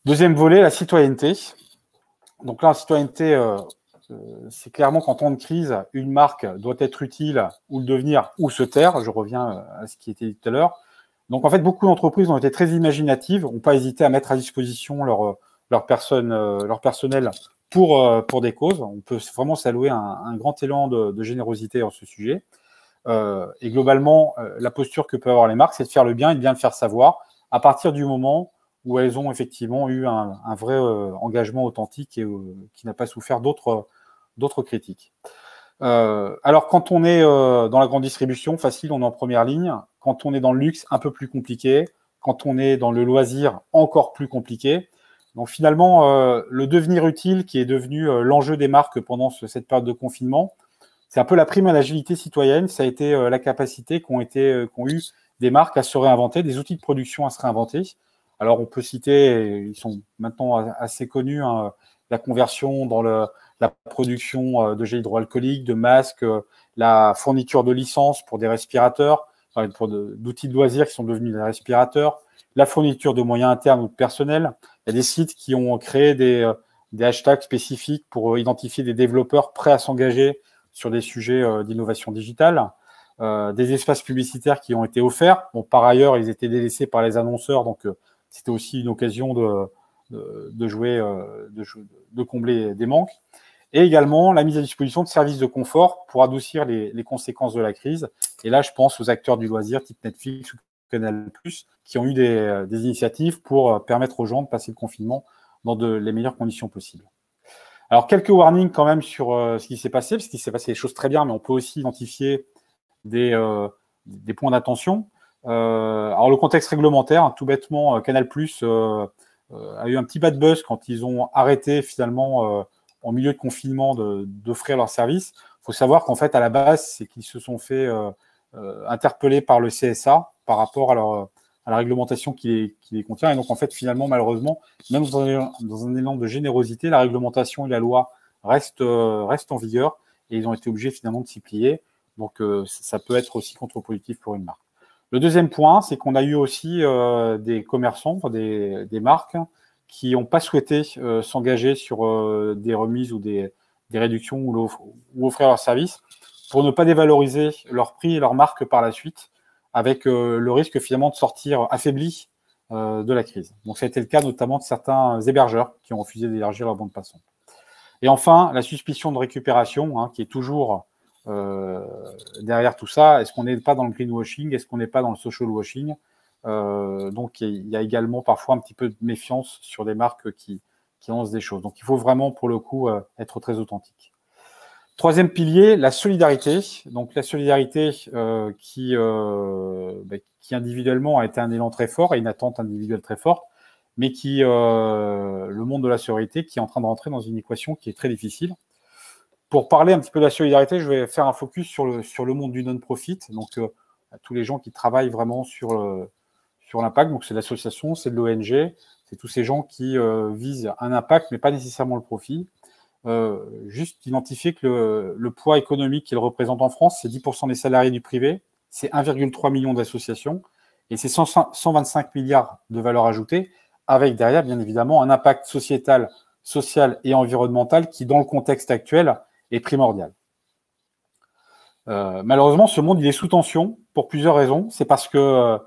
Deuxième volet, la citoyenneté. Donc là, la citoyenneté, c'est clairement qu'en temps de crise, une marque doit être utile ou le devenir ou se taire. Je reviens à ce qui était dit tout à l'heure. Donc en fait, beaucoup d'entreprises ont été très imaginatives, n'ont pas hésité à mettre à disposition leur personnel pour des causes. On peut vraiment s'allouer un grand élan de générosité en ce sujet. Et globalement, la posture que peuvent avoir les marques, c'est de faire le bien et de bien le faire savoir à partir du moment où elles ont effectivement eu un vrai engagement authentique et qui n'a pas souffert d'autres critiques. Alors, quand on est dans la grande distribution, facile, on est en première ligne. Quand on est dans le luxe, un peu plus compliqué. Quand on est dans le loisir, encore plus compliqué. Donc, finalement, le devenir utile qui est devenu l'enjeu des marques pendant cette période de confinement, c'est un peu la prime à l'agilité citoyenne. Ça a été la capacité qu'ont eu des marques à se réinventer, des outils de production à se réinventer. Alors, on peut citer, ils sont maintenant assez connus, la conversion dans la production de gel hydroalcoolique, de masques, la fourniture de licences pour des respirateurs, d'outils de loisirs qui sont devenus des respirateurs, la fourniture de moyens internes ou de personnel. Il y a des sites qui ont créé des des hashtags spécifiques pour identifier des développeurs prêts à s'engager sur des sujets d'innovation digitale, des espaces publicitaires qui ont été offerts. Bon, par ailleurs, ils étaient délaissés par les annonceurs, donc c'était aussi une occasion de combler des manques. Et également la mise à disposition de services de confort pour adoucir les conséquences de la crise. Et là, je pense aux acteurs du loisir type Netflix ou Canal+, qui ont eu des initiatives pour permettre aux gens de passer le confinement dans les meilleures conditions possibles. Alors, quelques warnings quand même sur ce qui s'est passé, parce qu'il s'est passé des choses très bien, mais on peut aussi identifier des points d'attention. Alors, le contexte réglementaire, tout bêtement, Canal+, a eu un petit bad buzz quand ils ont arrêté finalement en milieu de confinement d'offrir leur service. Il faut savoir qu'en fait, à la base, c'est qu'ils se sont fait interpeller par le CSA par rapport à la réglementation qui les contient. Et donc, en fait, finalement, malheureusement, même dans un élan de générosité, la réglementation et la loi restent en vigueur et ils ont été obligés finalement de s'y plier. Donc, ça peut être aussi contre-productif pour une marque. Le deuxième point, c'est qu'on a eu aussi des commerçants, des marques qui n'ont pas souhaité s'engager sur des remises ou des réductions ou offrir leurs services pour ne pas dévaloriser leur prix et leur marque par la suite, avec le risque finalement de sortir affaibli de la crise. Donc ça a été le cas notamment de certains hébergeurs qui ont refusé d'élargir leur bande passante. Et enfin, la suspicion de récupération, qui est toujours derrière tout ça. Est-ce qu'on n'est pas dans le greenwashing? Est-ce qu'on n'est pas dans le social washing? Donc il y a également parfois un petit peu de méfiance sur des marques qui lancent des choses. Donc il faut vraiment pour le coup être très authentique. Troisième pilier, la solidarité. Donc la solidarité qui individuellement a été un élan très fort et une attente individuelle très forte, mais qui le monde de la solidarité qui est en train de rentrer dans une équation qui est très difficile. Pour parler un petit peu de la solidarité, je vais faire un focus sur le monde du non-profit, donc tous les gens qui travaillent vraiment sur l'impact. Donc c'est l'association, c'est de l'ONG, c'est tous ces gens qui visent un impact, mais pas nécessairement le profit. Juste identifier que le poids économique qu'il représente en France, c'est 10% des salariés du privé, c'est 1,3 million d'associations, et c'est 125 milliards de valeur ajoutée, avec derrière, bien évidemment, un impact sociétal, social et environnemental qui, dans le contexte actuel, est primordial. Malheureusement, ce monde il est sous tension pour plusieurs raisons. C'est parce que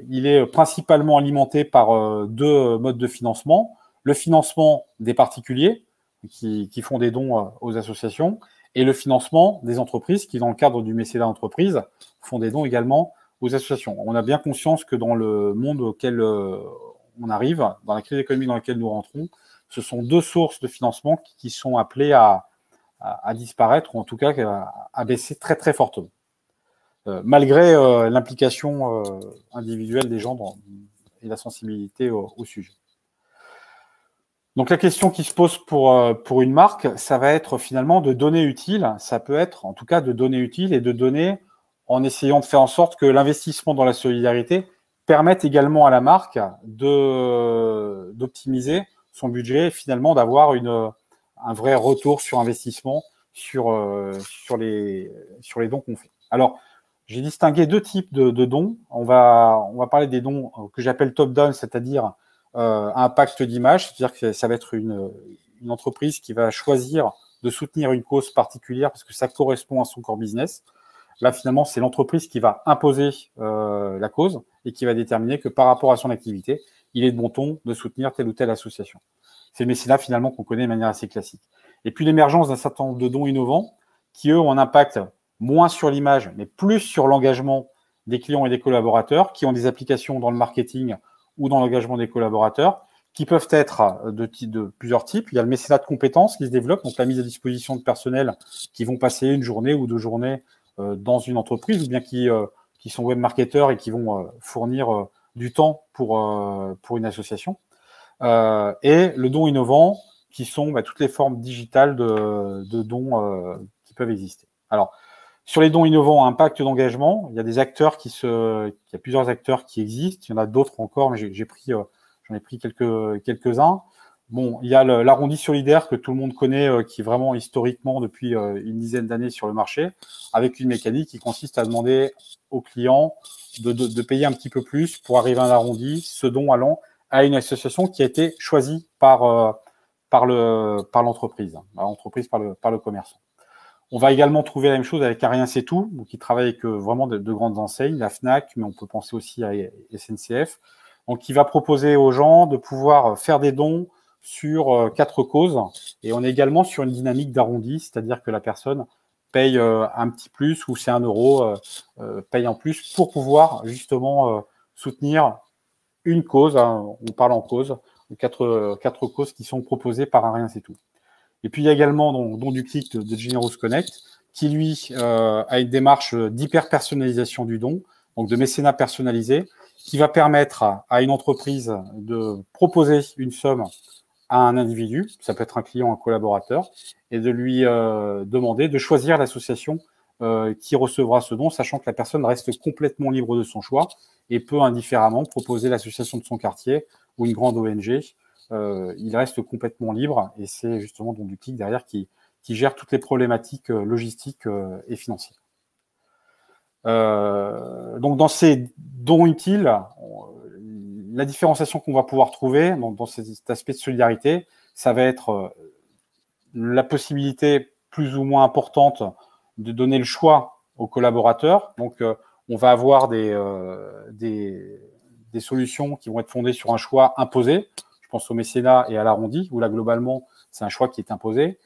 il est principalement alimenté par deux modes de financement. Le financement des particuliers qui font des dons aux associations et le financement des entreprises qui, dans le cadre du mécénat d'entreprise, font des dons également aux associations. On a bien conscience que dans le monde auquel on arrive, dans la crise économique dans laquelle nous rentrons, ce sont deux sources de financement qui sont appelées à disparaître, ou en tout cas à baisser très très fortement, malgré l'implication individuelle des gens et la sensibilité au sujet. Donc la question qui se pose pour une marque, ça va être finalement de données utiles, ça peut être en tout cas de données utiles et de données en essayant de faire en sorte que l'investissement dans la solidarité permette également à la marque d'optimiser son budget et finalement d'avoir un vrai retour sur investissement sur les dons qu'on fait. Alors, j'ai distingué deux types de dons. On va parler des dons que j'appelle top-down, c'est-à-dire impact d'image, c'est-à-dire que ça va être une entreprise qui va choisir de soutenir une cause particulière parce que ça correspond à son core business. Là, finalement, c'est l'entreprise qui va imposer la cause et qui va déterminer que par rapport à son activité, il est de bon ton de soutenir telle ou telle association. C'est le mécénat, finalement, qu'on connaît de manière assez classique. Et puis l'émergence d'un certain nombre de dons innovants qui, eux, ont un impact moins sur l'image, mais plus sur l'engagement des clients et des collaborateurs, qui ont des applications dans le marketing ou dans l'engagement des collaborateurs, qui peuvent être de plusieurs types. Il y a le mécénat de compétences qui se développe, donc la mise à disposition de personnel qui vont passer une journée ou 2 journées dans une entreprise, ou bien qui sont webmarketeurs et qui vont fournir du temps pour une association. Et le don innovant, qui sont toutes les formes digitales de dons qui peuvent exister. Alors, sur les dons innovants à impact d'engagement, il y a des acteurs il y a plusieurs acteurs qui existent. Il y en a d'autres encore, mais j'en ai pris quelques-uns. Bon, il y a l'arrondi solidaire que tout le monde connaît, qui est vraiment historiquement depuis une dizaine d'années sur le marché, avec une mécanique qui consiste à demander aux clients de payer un petit peu plus pour arriver à un arrondi, ce don allant à une association qui a été choisie par par l'entreprise, par le commerçant. On va également trouver la même chose avec Rien C'est Tout, donc qui travaille avec vraiment de grandes enseignes, la Fnac, mais on peut penser aussi à SNCF, donc qui va proposer aux gens de pouvoir faire des dons sur 4 causes, et on est également sur une dynamique d'arrondi, c'est-à-dire que la personne paye un petit plus, ou c'est 1 euro, paye en plus pour pouvoir justement soutenir une cause, hein, on parle en cause, 4 causes qui sont proposées par Rien C'est Tout. Et puis il y a également Don du Clic de Generous Connect, qui lui a une démarche d'hyper-personnalisation du don, donc de mécénat personnalisé, qui va permettre à une entreprise de proposer une somme à un individu, ça peut être un client, un collaborateur, et de lui demander de choisir l'association qui recevra ce don, sachant que la personne reste complètement libre de son choix et peut indifféremment proposer l'association de son quartier ou une grande ONG. Il reste complètement libre, et c'est justement Don du Clic derrière qui gère toutes les problématiques logistiques et financières. Donc dans ces dons utiles, la différenciation qu'on va pouvoir trouver dans cet aspect de solidarité, ça va être la possibilité plus ou moins importante de donner le choix aux collaborateurs. Donc on va avoir des solutions qui vont être fondées sur un choix imposé. Je pense au mécénat et à l'arrondi, où là, globalement, c'est un choix qui est imposé.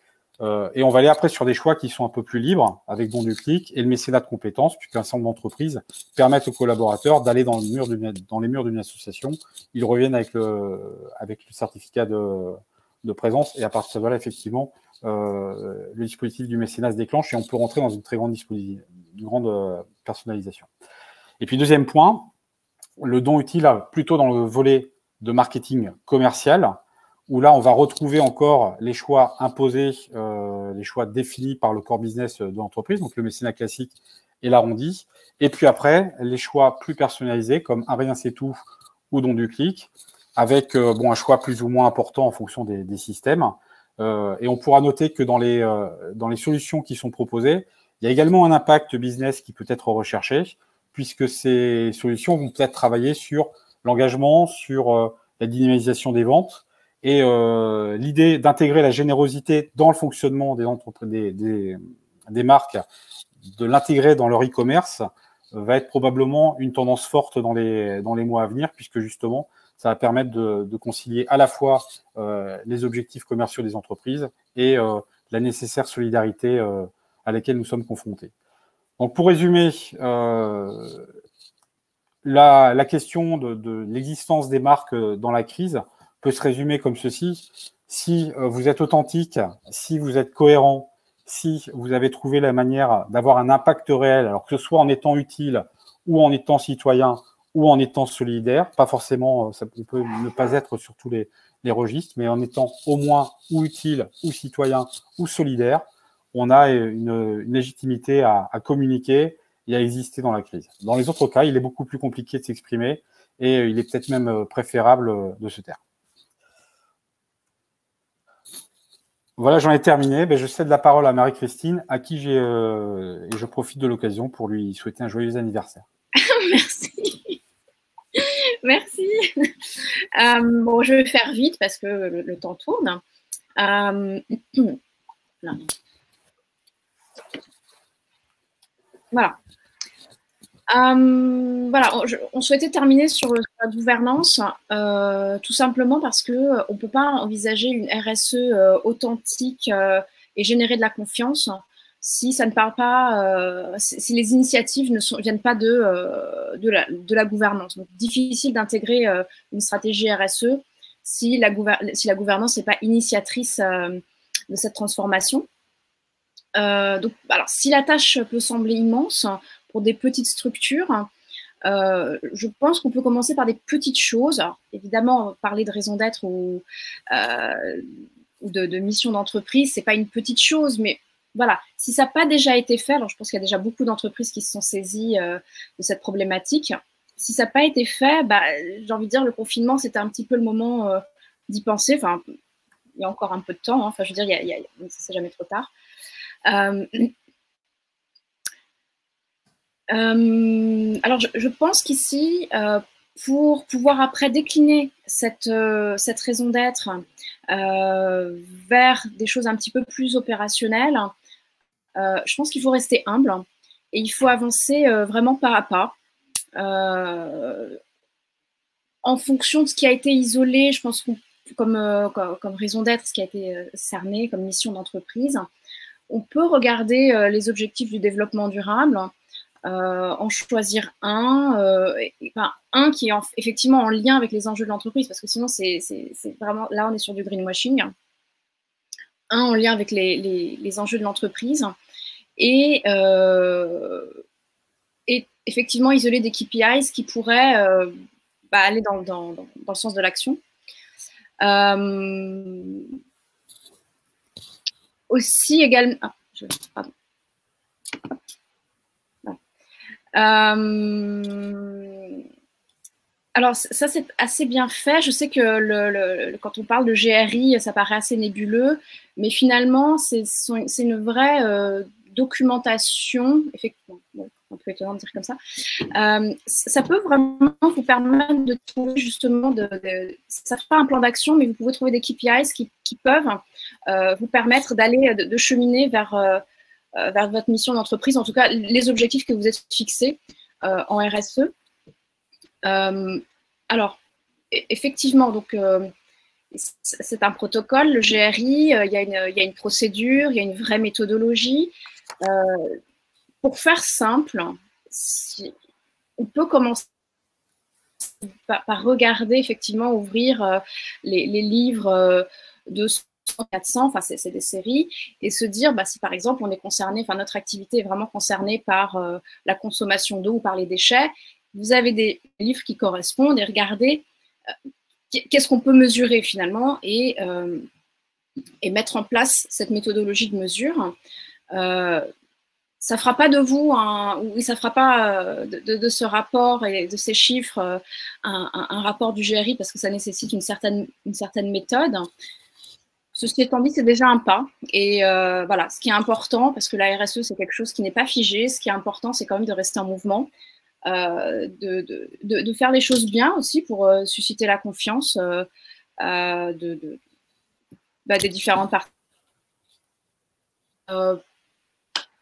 Et on va aller après sur des choix qui sont un peu plus libres, avec Don du Clic et le mécénat de compétences, puisqu'un certain nombre d'entreprises permettent aux collaborateurs d'aller dans les murs d'une association. Ils reviennent avec le certificat de présence, et à partir de là, effectivement, le dispositif du mécénat se déclenche et on peut rentrer dans une très grande personnalisation. Et puis, deuxième point, le don utile plutôt dans le volet de marketing commercial, où là, on va retrouver encore les choix imposés, les choix définis par le core business de l'entreprise, donc le mécénat classique et l'arrondi. Et puis après, les choix plus personnalisés, comme Un Rien C'est Tout ou Don du Clic, avec un choix plus ou moins important en fonction des systèmes. Et on pourra noter que dans les solutions qui sont proposées, il y a également un impact business qui peut être recherché, puisque ces solutions vont peut-être travailler sur l'engagement, sur la dynamisation des ventes, et l'idée d'intégrer la générosité dans le fonctionnement des entreprises, des marques, de l'intégrer dans leur e-commerce, va être probablement une tendance forte dans les mois à venir, puisque justement, ça va permettre de concilier à la fois les objectifs commerciaux des entreprises et la nécessaire solidarité à laquelle nous sommes confrontés. Donc, pour résumer, la question de l'existence des marques dans la crise peut se résumer comme ceci. Si vous êtes authentique, si vous êtes cohérent, si vous avez trouvé la manière d'avoir un impact réel, alors que ce soit en étant utile ou en étant citoyen ou en étant solidaire, pas forcément, ça peut ne pas être sur tous les registres, mais en étant au moins ou utile, ou citoyen, ou solidaire, on a une légitimité à communiquer et à exister dans la crise. Dans les autres cas, il est beaucoup plus compliqué de s'exprimer et il est peut-être même préférable de se taire. Voilà, j'en ai terminé. Je cède la parole à Marie-Christine, à qui et je profite de l'occasion pour lui souhaiter un joyeux anniversaire. Merci. Merci. Bon, je vais faire vite parce que le temps tourne. Voilà. On souhaitait terminer sur la gouvernance, tout simplement parce qu'on ne peut pas envisager une RSE authentique et générer de la confiance si ça ne parle pas, si les initiatives ne viennent pas de la gouvernance. Donc, difficile d'intégrer une stratégie RSE si la gouvernance n'est pas initiatrice de cette transformation. Donc, alors, si la tâche peut sembler immense, pour des petites structures, je pense qu'on peut commencer par des petites choses. Alors, évidemment, parler de raison d'être ou de mission d'entreprise, ce n'est pas une petite chose, mais voilà, si ça n'a pas déjà été fait, alors je pense qu'il y a déjà beaucoup d'entreprises qui se sont saisies de cette problématique. Si ça n'a pas été fait, j'ai envie de dire, le confinement, c'était un petit peu le moment d'y penser. Enfin, il y a encore un peu de temps, hein. Enfin, je veux dire, c'est jamais trop tard. Alors, je pense qu'ici, pour pouvoir après décliner cette raison d'être vers des choses un petit peu plus opérationnelles, je pense qu'il faut rester humble et il faut avancer vraiment pas à pas. En fonction de ce qui a été isolé, je pense comme raison d'être, ce qui a été cerné comme mission d'entreprise, on peut regarder les objectifs du développement durable, en choisir un qui est effectivement en lien avec les enjeux de l'entreprise, parce que sinon, c'est vraiment, là, on est sur du greenwashing. Un en lien avec les enjeux de l'entreprise et effectivement isoler des KPIs qui pourraient aller dans le sens de l'action. Aussi également... pardon. Alors, ça, c'est assez bien fait. Je sais que quand on parle de GRI, ça paraît assez nébuleux, mais finalement, c'est une vraie documentation, effectivement, bon, un peu étonnant de dire comme ça. Ça peut vraiment vous permettre de trouver justement, ça ne fait pas un plan d'action, mais vous pouvez trouver des KPIs qui peuvent vous permettre de cheminer vers votre mission d'entreprise, en tout cas les objectifs que vous êtes fixés en RSE. Alors, effectivement, donc c'est un protocole, le GRI, il y a une procédure, il y a une vraie méthodologie. Pour faire simple, on peut commencer par regarder, effectivement, ouvrir les livres de 400, enfin c'est des séries, et se dire si par exemple on est concerné, enfin notre activité est vraiment concernée par la consommation d'eau ou par les déchets, vous avez des livres qui correspondent et regardez qu'est-ce qu'on peut mesurer finalement et mettre en place cette méthodologie de mesure. Ça ne fera pas de vous, ça fera pas de ce rapport et de ces chiffres un rapport du GRI parce que ça nécessite une certaine méthode. Ceci étant dit, c'est déjà un pas. Et voilà, ce qui est important, parce que la RSE, c'est quelque chose qui n'est pas figé, ce qui est important, c'est quand même de rester en mouvement, de faire les choses bien aussi pour susciter la confiance des différentes parties.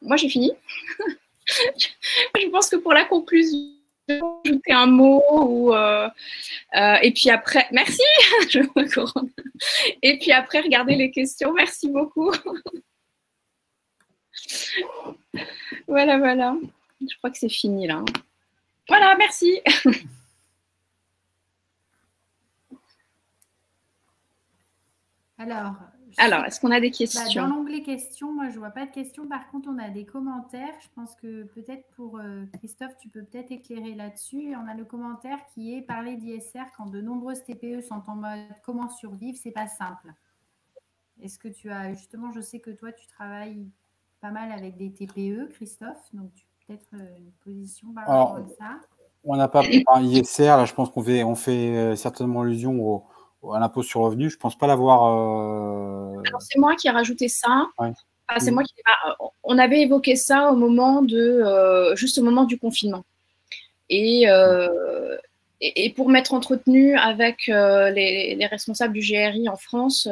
Moi, j'ai fini. Je pense que pour la conclusion, ajouter un mot et puis après, merci, je me couronne. Et puis après, regardez les questions. Merci beaucoup. Voilà. Je crois que c'est fini là. Voilà, merci. Alors, est-ce qu'on a des questions? Dans l'onglet questions, moi, je ne vois pas de questions. Par contre, on a des commentaires. Je pense que peut-être pour Christophe, tu peux peut-être éclairer là-dessus. On a le commentaire qui est « Parler d'ISR quand de nombreuses TPE sont en mode « Comment survivre ?» C'est pas simple. » Est-ce que tu as… Justement, je sais que toi, tu travailles pas mal avec des TPE, Christophe. Donc, tu as peut-être une position par rapport à ça. On n'a pas un ISR. Là, je pense qu'on fait certainement allusion à l'impôt sur le revenu. Je ne pense pas l'avoir… Alors, c'est moi qui ai rajouté ça. Ouais. Enfin, c'est moi qui… On avait évoqué ça au moment juste au moment du confinement. Et pour m'être entretenue avec les responsables du GRI en France,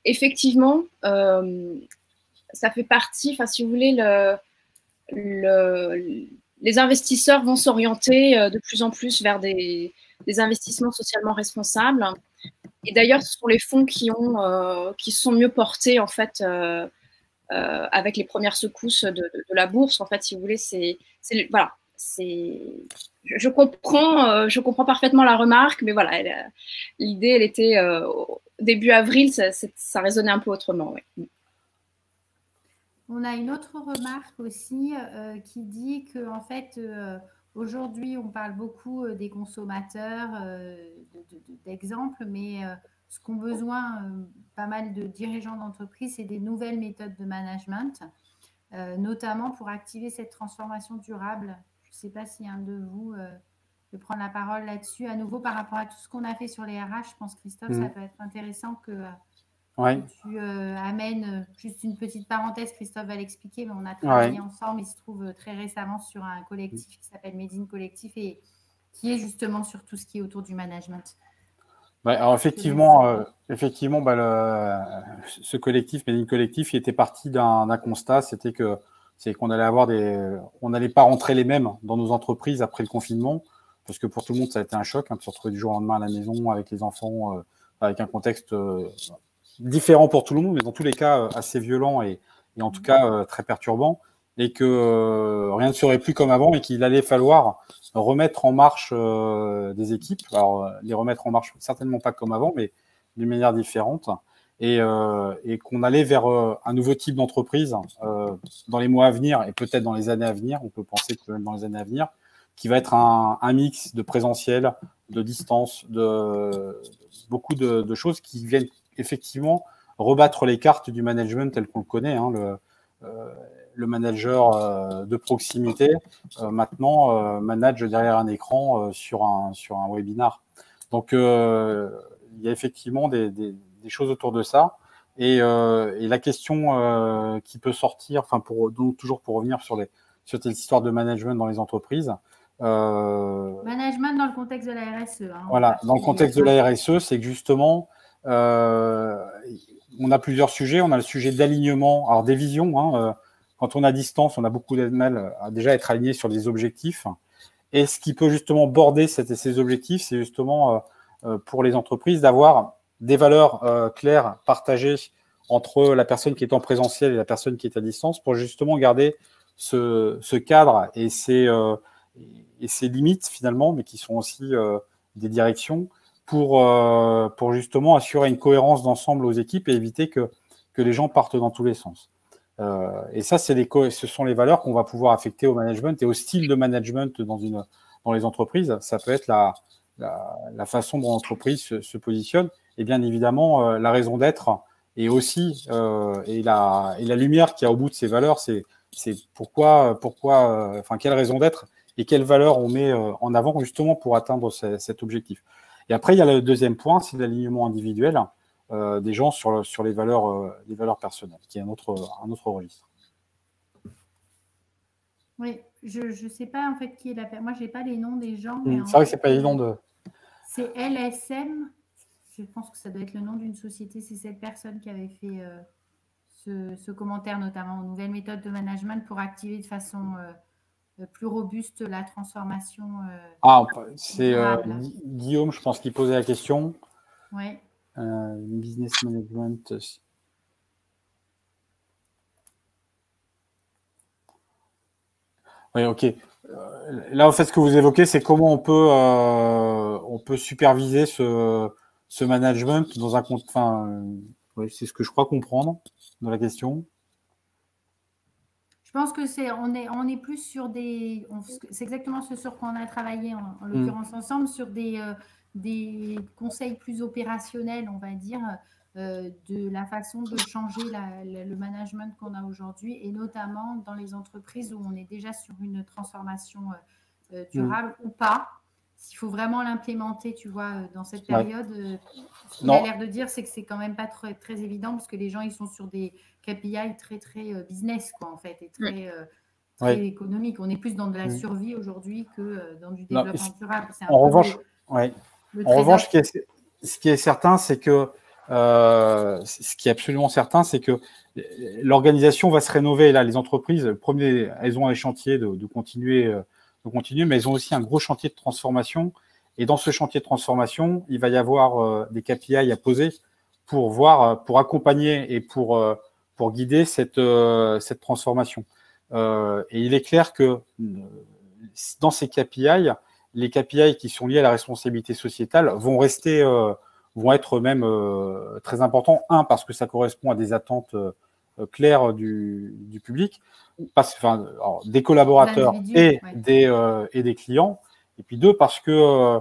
effectivement, ça fait partie, enfin, si vous voulez, les investisseurs vont s'orienter de plus en plus vers des investissements socialement responsables. Et d'ailleurs, ce sont les fonds qui sont mieux portés, en fait, avec les premières secousses de la bourse. En fait, si vous voulez, voilà. Je comprends parfaitement la remarque, mais voilà, l'idée, elle était début avril, ça résonnait un peu autrement. Ouais. On a une autre remarque aussi qui dit que en fait, aujourd'hui, on parle beaucoup des consommateurs, d'exemples, mais ce qu'ont besoin pas mal de dirigeants d'entreprise, c'est des nouvelles méthodes de management, notamment pour activer cette transformation durable. Je ne sais pas si un de vous veut prendre la parole là-dessus. À nouveau, par rapport à tout ce qu'on a fait sur les RH, je pense, Christophe, ça peut être intéressant que tu amènes juste une petite parenthèse. Christophe va l'expliquer, mais on a travaillé ensemble. Il se trouve très récemment sur un collectif qui s'appelle Made in Collectif. Et qui est justement sur tout ce qui est autour du management. Alors effectivement, ce collectif, Made in Collectif, il était parti d'un constat, c'est qu'on allait avoir on n'allait pas rentrer les mêmes dans nos entreprises après le confinement, parce que pour tout le monde, ça a été un choc, de se retrouver du jour au lendemain à la maison avec les enfants, avec un contexte différent pour tout le monde, mais dans tous les cas assez violent et en tout cas très perturbant, et que rien ne serait plus comme avant et qu'il allait falloir remettre en marche des équipes. Alors, les remettre en marche, certainement pas comme avant, mais d'une manière différente. Et qu'on allait vers un nouveau type d'entreprise dans les mois à venir et peut-être dans les années à venir. On peut penser que même dans les années à venir, qui va être un mix de présentiel, de distance, de beaucoup de choses qui viennent effectivement rebattre les cartes du management tel qu'on le connaît. Le manager de proximité maintenant manage derrière un écran sur un webinar. Donc il y a effectivement des choses autour de ça. Et la question qui peut sortir, donc toujours pour revenir sur cette histoire de management dans les entreprises. Management dans le contexte de la RSE. Voilà, dans le contexte de la RSE, c'est que justement, on a plusieurs sujets. On a le sujet d'alignement, alors des visions. Quand on a distance, on a beaucoup de mal à déjà être aligné sur des objectifs. Et ce qui peut justement border ces objectifs, c'est justement pour les entreprises d'avoir des valeurs claires, partagées entre la personne qui est en présentiel et la personne qui est à distance pour justement garder ce cadre et ses limites finalement, mais qui sont aussi des directions pour justement assurer une cohérence d'ensemble aux équipes et éviter que les gens partent dans tous les sens. Et ça, ce sont les valeurs qu'on va pouvoir affecter au management et au style de management dans les entreprises. Ça peut être la façon dont l'entreprise se positionne et bien évidemment la raison d'être et aussi et la lumière qu'il y a au bout de ces valeurs, c'est pourquoi quelle raison d'être et quelles valeurs on met en avant justement pour atteindre cet objectif. Et après, il y a le deuxième point, c'est l'alignement individuel des gens sur les valeurs personnelles, qui est un autre registre. Oui, je ne sais pas en fait qui est la personne. Moi, je n'ai pas les noms des gens. C'est vrai que ce n'est pas évident de… C'est LSM. Je pense que ça doit être le nom d'une société. C'est cette personne qui avait fait ce commentaire, notamment aux nouvelles méthodes de management pour activer de façon plus robuste la transformation. C'est Guillaume, je pense, qui posait la question. Oui. Business management. Oui, ok. Là, en fait, ce que vous évoquez, c'est comment on peut superviser ce management dans un compte. C'est ce que je crois comprendre dans la question. Je pense que on est plus sur c'est exactement ce sur quoi on a travaillé en l'occurrence ensemble, sur des conseils plus opérationnels, on va dire, de la façon de changer le management qu'on a aujourd'hui, et notamment dans les entreprises où on est déjà sur une transformation durable ou pas. S'il faut vraiment l'implémenter, tu vois, dans cette période, ce qu'il a l'air de dire, c'est que c'est quand même pas très, très évident parce que les gens, ils sont sur des KPI très, très business, quoi, en fait, et très économique. On est plus dans de la survie aujourd'hui que dans du développement durable. En revanche, ce qui est certain, c'est que ce qui est absolument certain, c'est que l'organisation va se rénover. Là, les entreprises, elles ont un chantier de continuer, mais elles ont aussi un gros chantier de transformation. Et dans ce chantier de transformation, il va y avoir des KPI à poser pour accompagner et pour guider cette transformation. Et il est clair que dans ces KPI, les KPI qui sont liés à la responsabilité sociétale vont être même très importants. Parce que ça correspond à des attentes claires du public, des collaborateurs et des clients. Et puis deux, parce que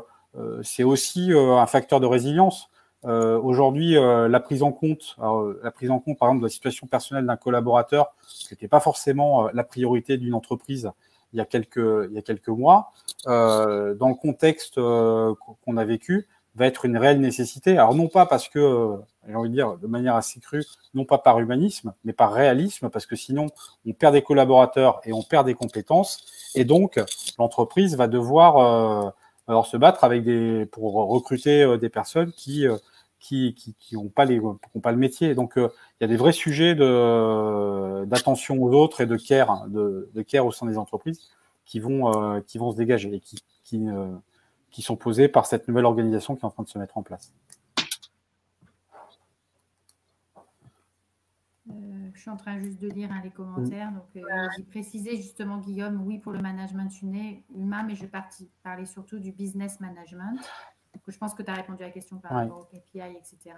c'est aussi un facteur de résilience. Aujourd'hui, la prise en compte, par exemple, de la situation personnelle d'un collaborateur, ce n'était pas forcément la priorité d'une entreprise il y a quelques mois, dans le contexte qu'on a vécu, va être une réelle nécessité. Alors non pas parce que, j'ai envie de dire de manière assez crue, non pas par humanisme, mais par réalisme, parce que sinon on perd des collaborateurs et on perd des compétences, et donc l'entreprise va devoir se battre pour recruter des personnes qui n'ont pas le métier. Donc, il y a des vrais sujets d'attention aux autres et de care au sein des entreprises qui vont se dégager et qui sont posés par cette nouvelle organisation qui est en train de se mettre en place. Je suis en train juste de lire les commentaires. Donc, j'ai précisé justement, Guillaume, oui, pour le management humain, mais je vais parler surtout du business management. Donc, je pense que tu as répondu à la question par rapport au KPI, etc.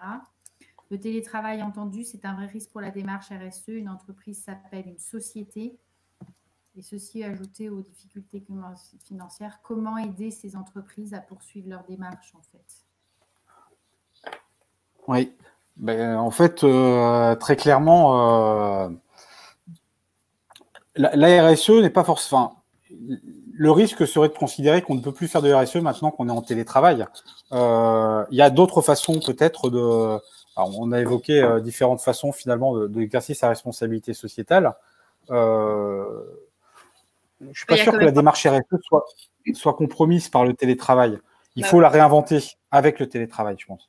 Le télétravail entendu, c'est un vrai risque pour la démarche RSE. Une entreprise s'appelle une société. Et ceci ajouté aux difficultés financières. Comment aider ces entreprises à poursuivre leur démarche, en fait? Oui. Ben, en fait, très clairement, la RSE n'est pas forcément. Le risque serait de considérer qu'on ne peut plus faire de RSE maintenant qu'on est en télétravail. Il y a d'autres façons peut-être de. Alors, on a évoqué différentes façons finalement d'exercer sa responsabilité sociétale. Je ne suis pas sûr que la démarche RSE soit compromise par le télétravail. Il faut la réinventer avec le télétravail, je pense.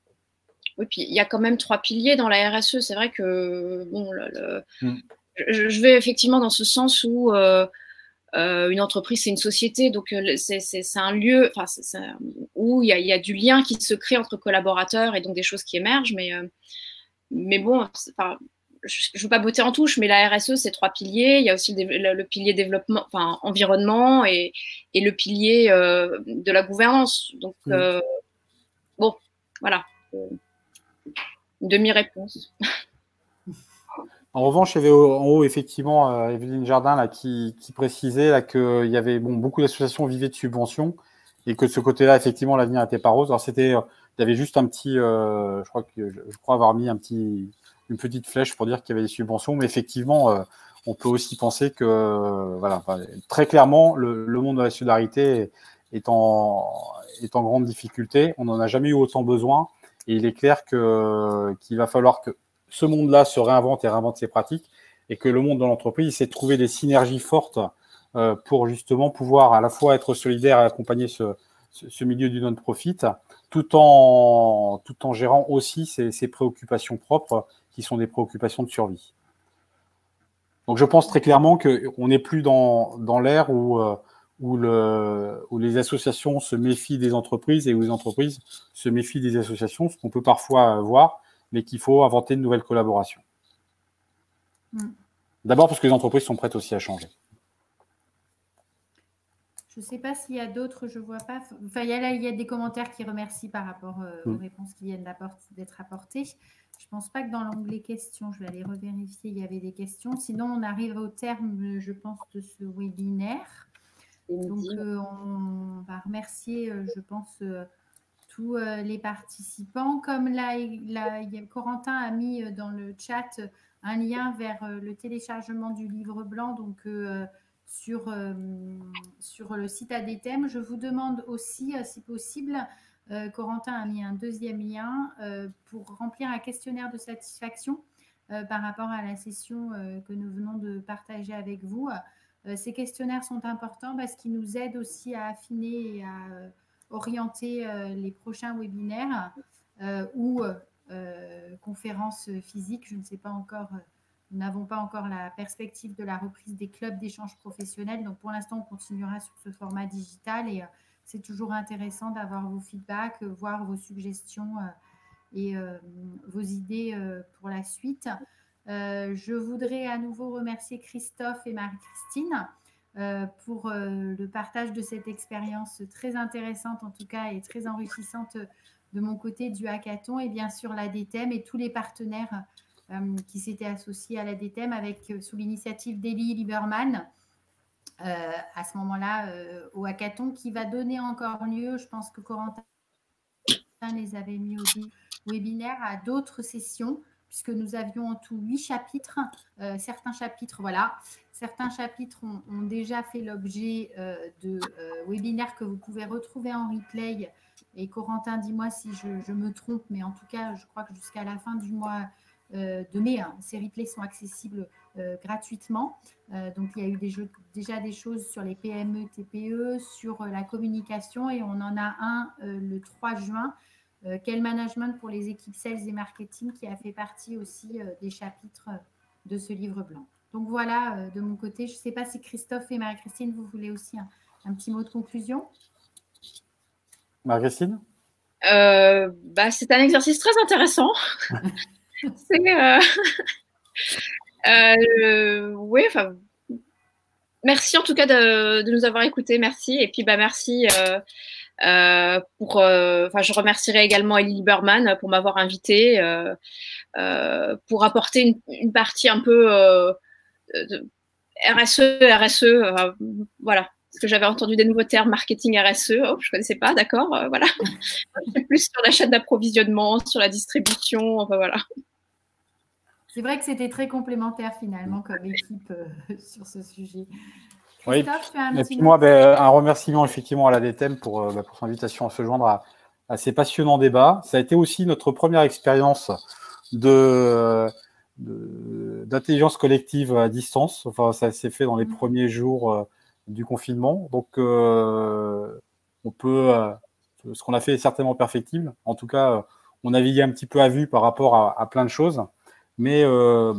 Oui, puis il y a quand même 3 piliers dans la RSE. C'est vrai que bon, je vais effectivement dans ce sens où une entreprise, c'est une société, donc c'est un lieu où il y a du lien qui se crée entre collaborateurs et donc des choses qui émergent. Mais bon, je ne veux pas botter en touche, mais la RSE, c'est 3 piliers. Il y a aussi le pilier développement, environnement et le pilier de la gouvernance. Donc, bon, voilà. Une demi-réponse. En revanche, il y avait en haut, effectivement, Evelyne Jardin là, qui précisait qu'il y avait beaucoup d'associations vivaient de subventions et que de ce côté-là, effectivement, l'avenir n'était pas rose. Alors, il y avait juste un petit, je crois avoir mis une petite flèche pour dire qu'il y avait des subventions, mais effectivement, on peut aussi penser que, très clairement, le monde de la solidarité est en grande difficulté. On n'en a jamais eu autant besoin. Et il est clair qu'il va falloir que ce monde-là se réinvente et réinvente ses pratiques et que le monde de l'entreprise essaie de trouver des synergies fortes pour justement pouvoir à la fois être solidaire et accompagner ce milieu du non-profit tout en gérant aussi ses préoccupations propres qui sont des préoccupations de survie. Donc je pense très clairement qu'on n'est plus dans l'ère où les associations se méfient des entreprises et où les entreprises se méfient des associations, ce qu'on peut parfois voir, mais qu'il faut inventer de nouvelles collaborations. D'abord parce que les entreprises sont prêtes aussi à changer. Je ne sais pas s'il y a d'autres, je ne vois pas. Enfin, il y a des commentaires qui remercient par rapport aux réponses qui viennent d'être apportées. Je ne pense pas que dans l'onglet questions, je vais aller revérifier, il y avait des questions. Sinon, on arrive au terme, je pense, de ce webinaire. Donc, on va remercier, je pense, tous les participants. Comme Corentin a mis dans le chat un lien vers le téléchargement du livre blanc, donc sur le site ADTM. Je vous demande aussi, si possible, Corentin a mis un deuxième lien pour remplir un questionnaire de satisfaction par rapport à la session que nous venons de partager avec vous. Ces questionnaires sont importants parce qu'ils nous aident aussi à affiner et à orienter les prochains webinaires ou conférences physiques. Je ne sais pas encore, nous n'avons pas encore la perspective de la reprise des clubs d'échange professionnels. Donc, pour l'instant, on continuera sur ce format digital et c'est toujours intéressant d'avoir vos feedbacks, voir vos suggestions et vos idées pour la suite. Je voudrais à nouveau remercier Christophe et Marie-Christine pour le partage de cette expérience très intéressante en tout cas et très enrichissante de mon côté du hackathon et bien sûr l'ADTM et tous les partenaires qui s'étaient associés à l'ADTM avec sous l'initiative d'Elie Lieberman à ce moment-là au hackathon qui va donner encore lieu, je pense que Corentin les avait mis au webinaire à d'autres sessions puisque nous avions en tout 8 chapitres. Certains chapitres ont déjà fait l'objet de webinaires que vous pouvez retrouver en replay. Et Corentin, dis-moi si je me trompe, mais en tout cas, je crois que jusqu'à la fin du mois de mai. Hein. Ces replays sont accessibles gratuitement. Donc, il y a eu déjà des choses sur les PME, TPE, sur la communication et on en a un le 3 juin. Quel management pour les équipes sales et marketing qui a fait partie aussi des chapitres de ce livre blanc. Donc voilà, de mon côté, je ne sais pas si Christophe et Marie-Christine, vous voulez aussi un petit mot de conclusion. Marie-Christine? C'est un exercice très intéressant. Oui, enfin, merci en tout cas de nous avoir écoutés, merci. Et puis merci je remercierai également Elie Lieberman pour m'avoir invité, pour apporter une partie un peu de RSE, voilà. Parce que j'avais entendu des nouveaux termes, marketing RSE, je ne connaissais pas, d'accord, voilà. Plus sur la chaîne d'approvisionnement, sur la distribution, enfin voilà. C'est vrai que c'était très complémentaire finalement comme équipe sur ce sujet. Oui, et puis moi, un remerciement effectivement à l'ADTEM pour son invitation à se joindre à ces passionnants débats. Ça a été aussi notre première expérience d'intelligence collective à distance. Enfin, ça s'est fait dans les premiers jours du confinement. Donc, ce qu'on a fait est certainement perfectible. En tout cas, on naviguait un petit peu à vue par rapport à plein de choses. Mais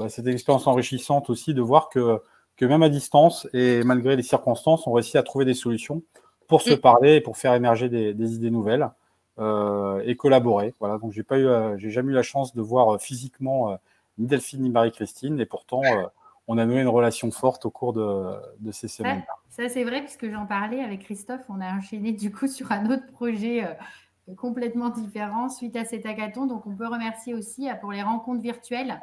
c'était une expérience enrichissante aussi de voir que même à distance et malgré les circonstances, on réussit à trouver des solutions pour se parler et pour faire émerger des idées nouvelles et collaborer. Voilà, donc j'ai jamais eu la chance de voir physiquement ni Delphine ni Marie-Christine et pourtant on a noué une relation forte au cours de ces semaines. Ça c'est vrai puisque j'en parlais avec Christophe, on a enchaîné du coup sur un autre projet complètement différent suite à cet hackathon. Donc on peut remercier aussi pour les rencontres virtuelles.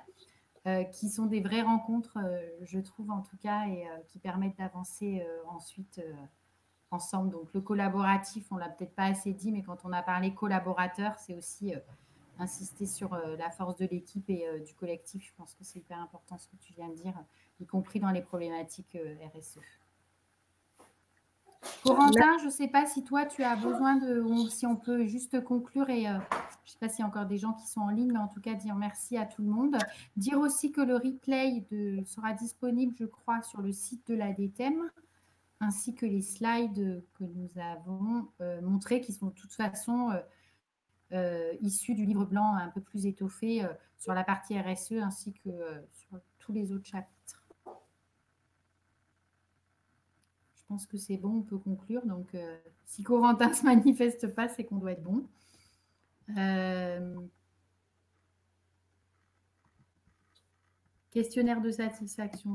Qui sont des vraies rencontres, je trouve en tout cas, et qui permettent d'avancer ensuite ensemble. Donc le collaboratif, on ne l'a peut-être pas assez dit, mais quand on a parlé collaborateur, c'est aussi insister sur la force de l'équipe et du collectif. Je pense que c'est hyper important ce que tu viens de dire, y compris dans les problématiques RSE. Corentin, je ne sais pas si toi, tu as besoin si on peut juste conclure et je ne sais pas s'il y a encore des gens qui sont en ligne, mais en tout cas, dire merci à tout le monde. Dire aussi que le replay sera disponible, je crois, sur le site de l'ADTEM, ainsi que les slides que nous avons montrés, qui sont de toute façon issus du livre blanc un peu plus étoffé sur la partie RSE, ainsi que sur tous les autres chapitres. Je pense que c'est bon, on peut conclure. Donc, si Corentin ne se manifeste pas, c'est qu'on doit être bon. Questionnaire de satisfaction.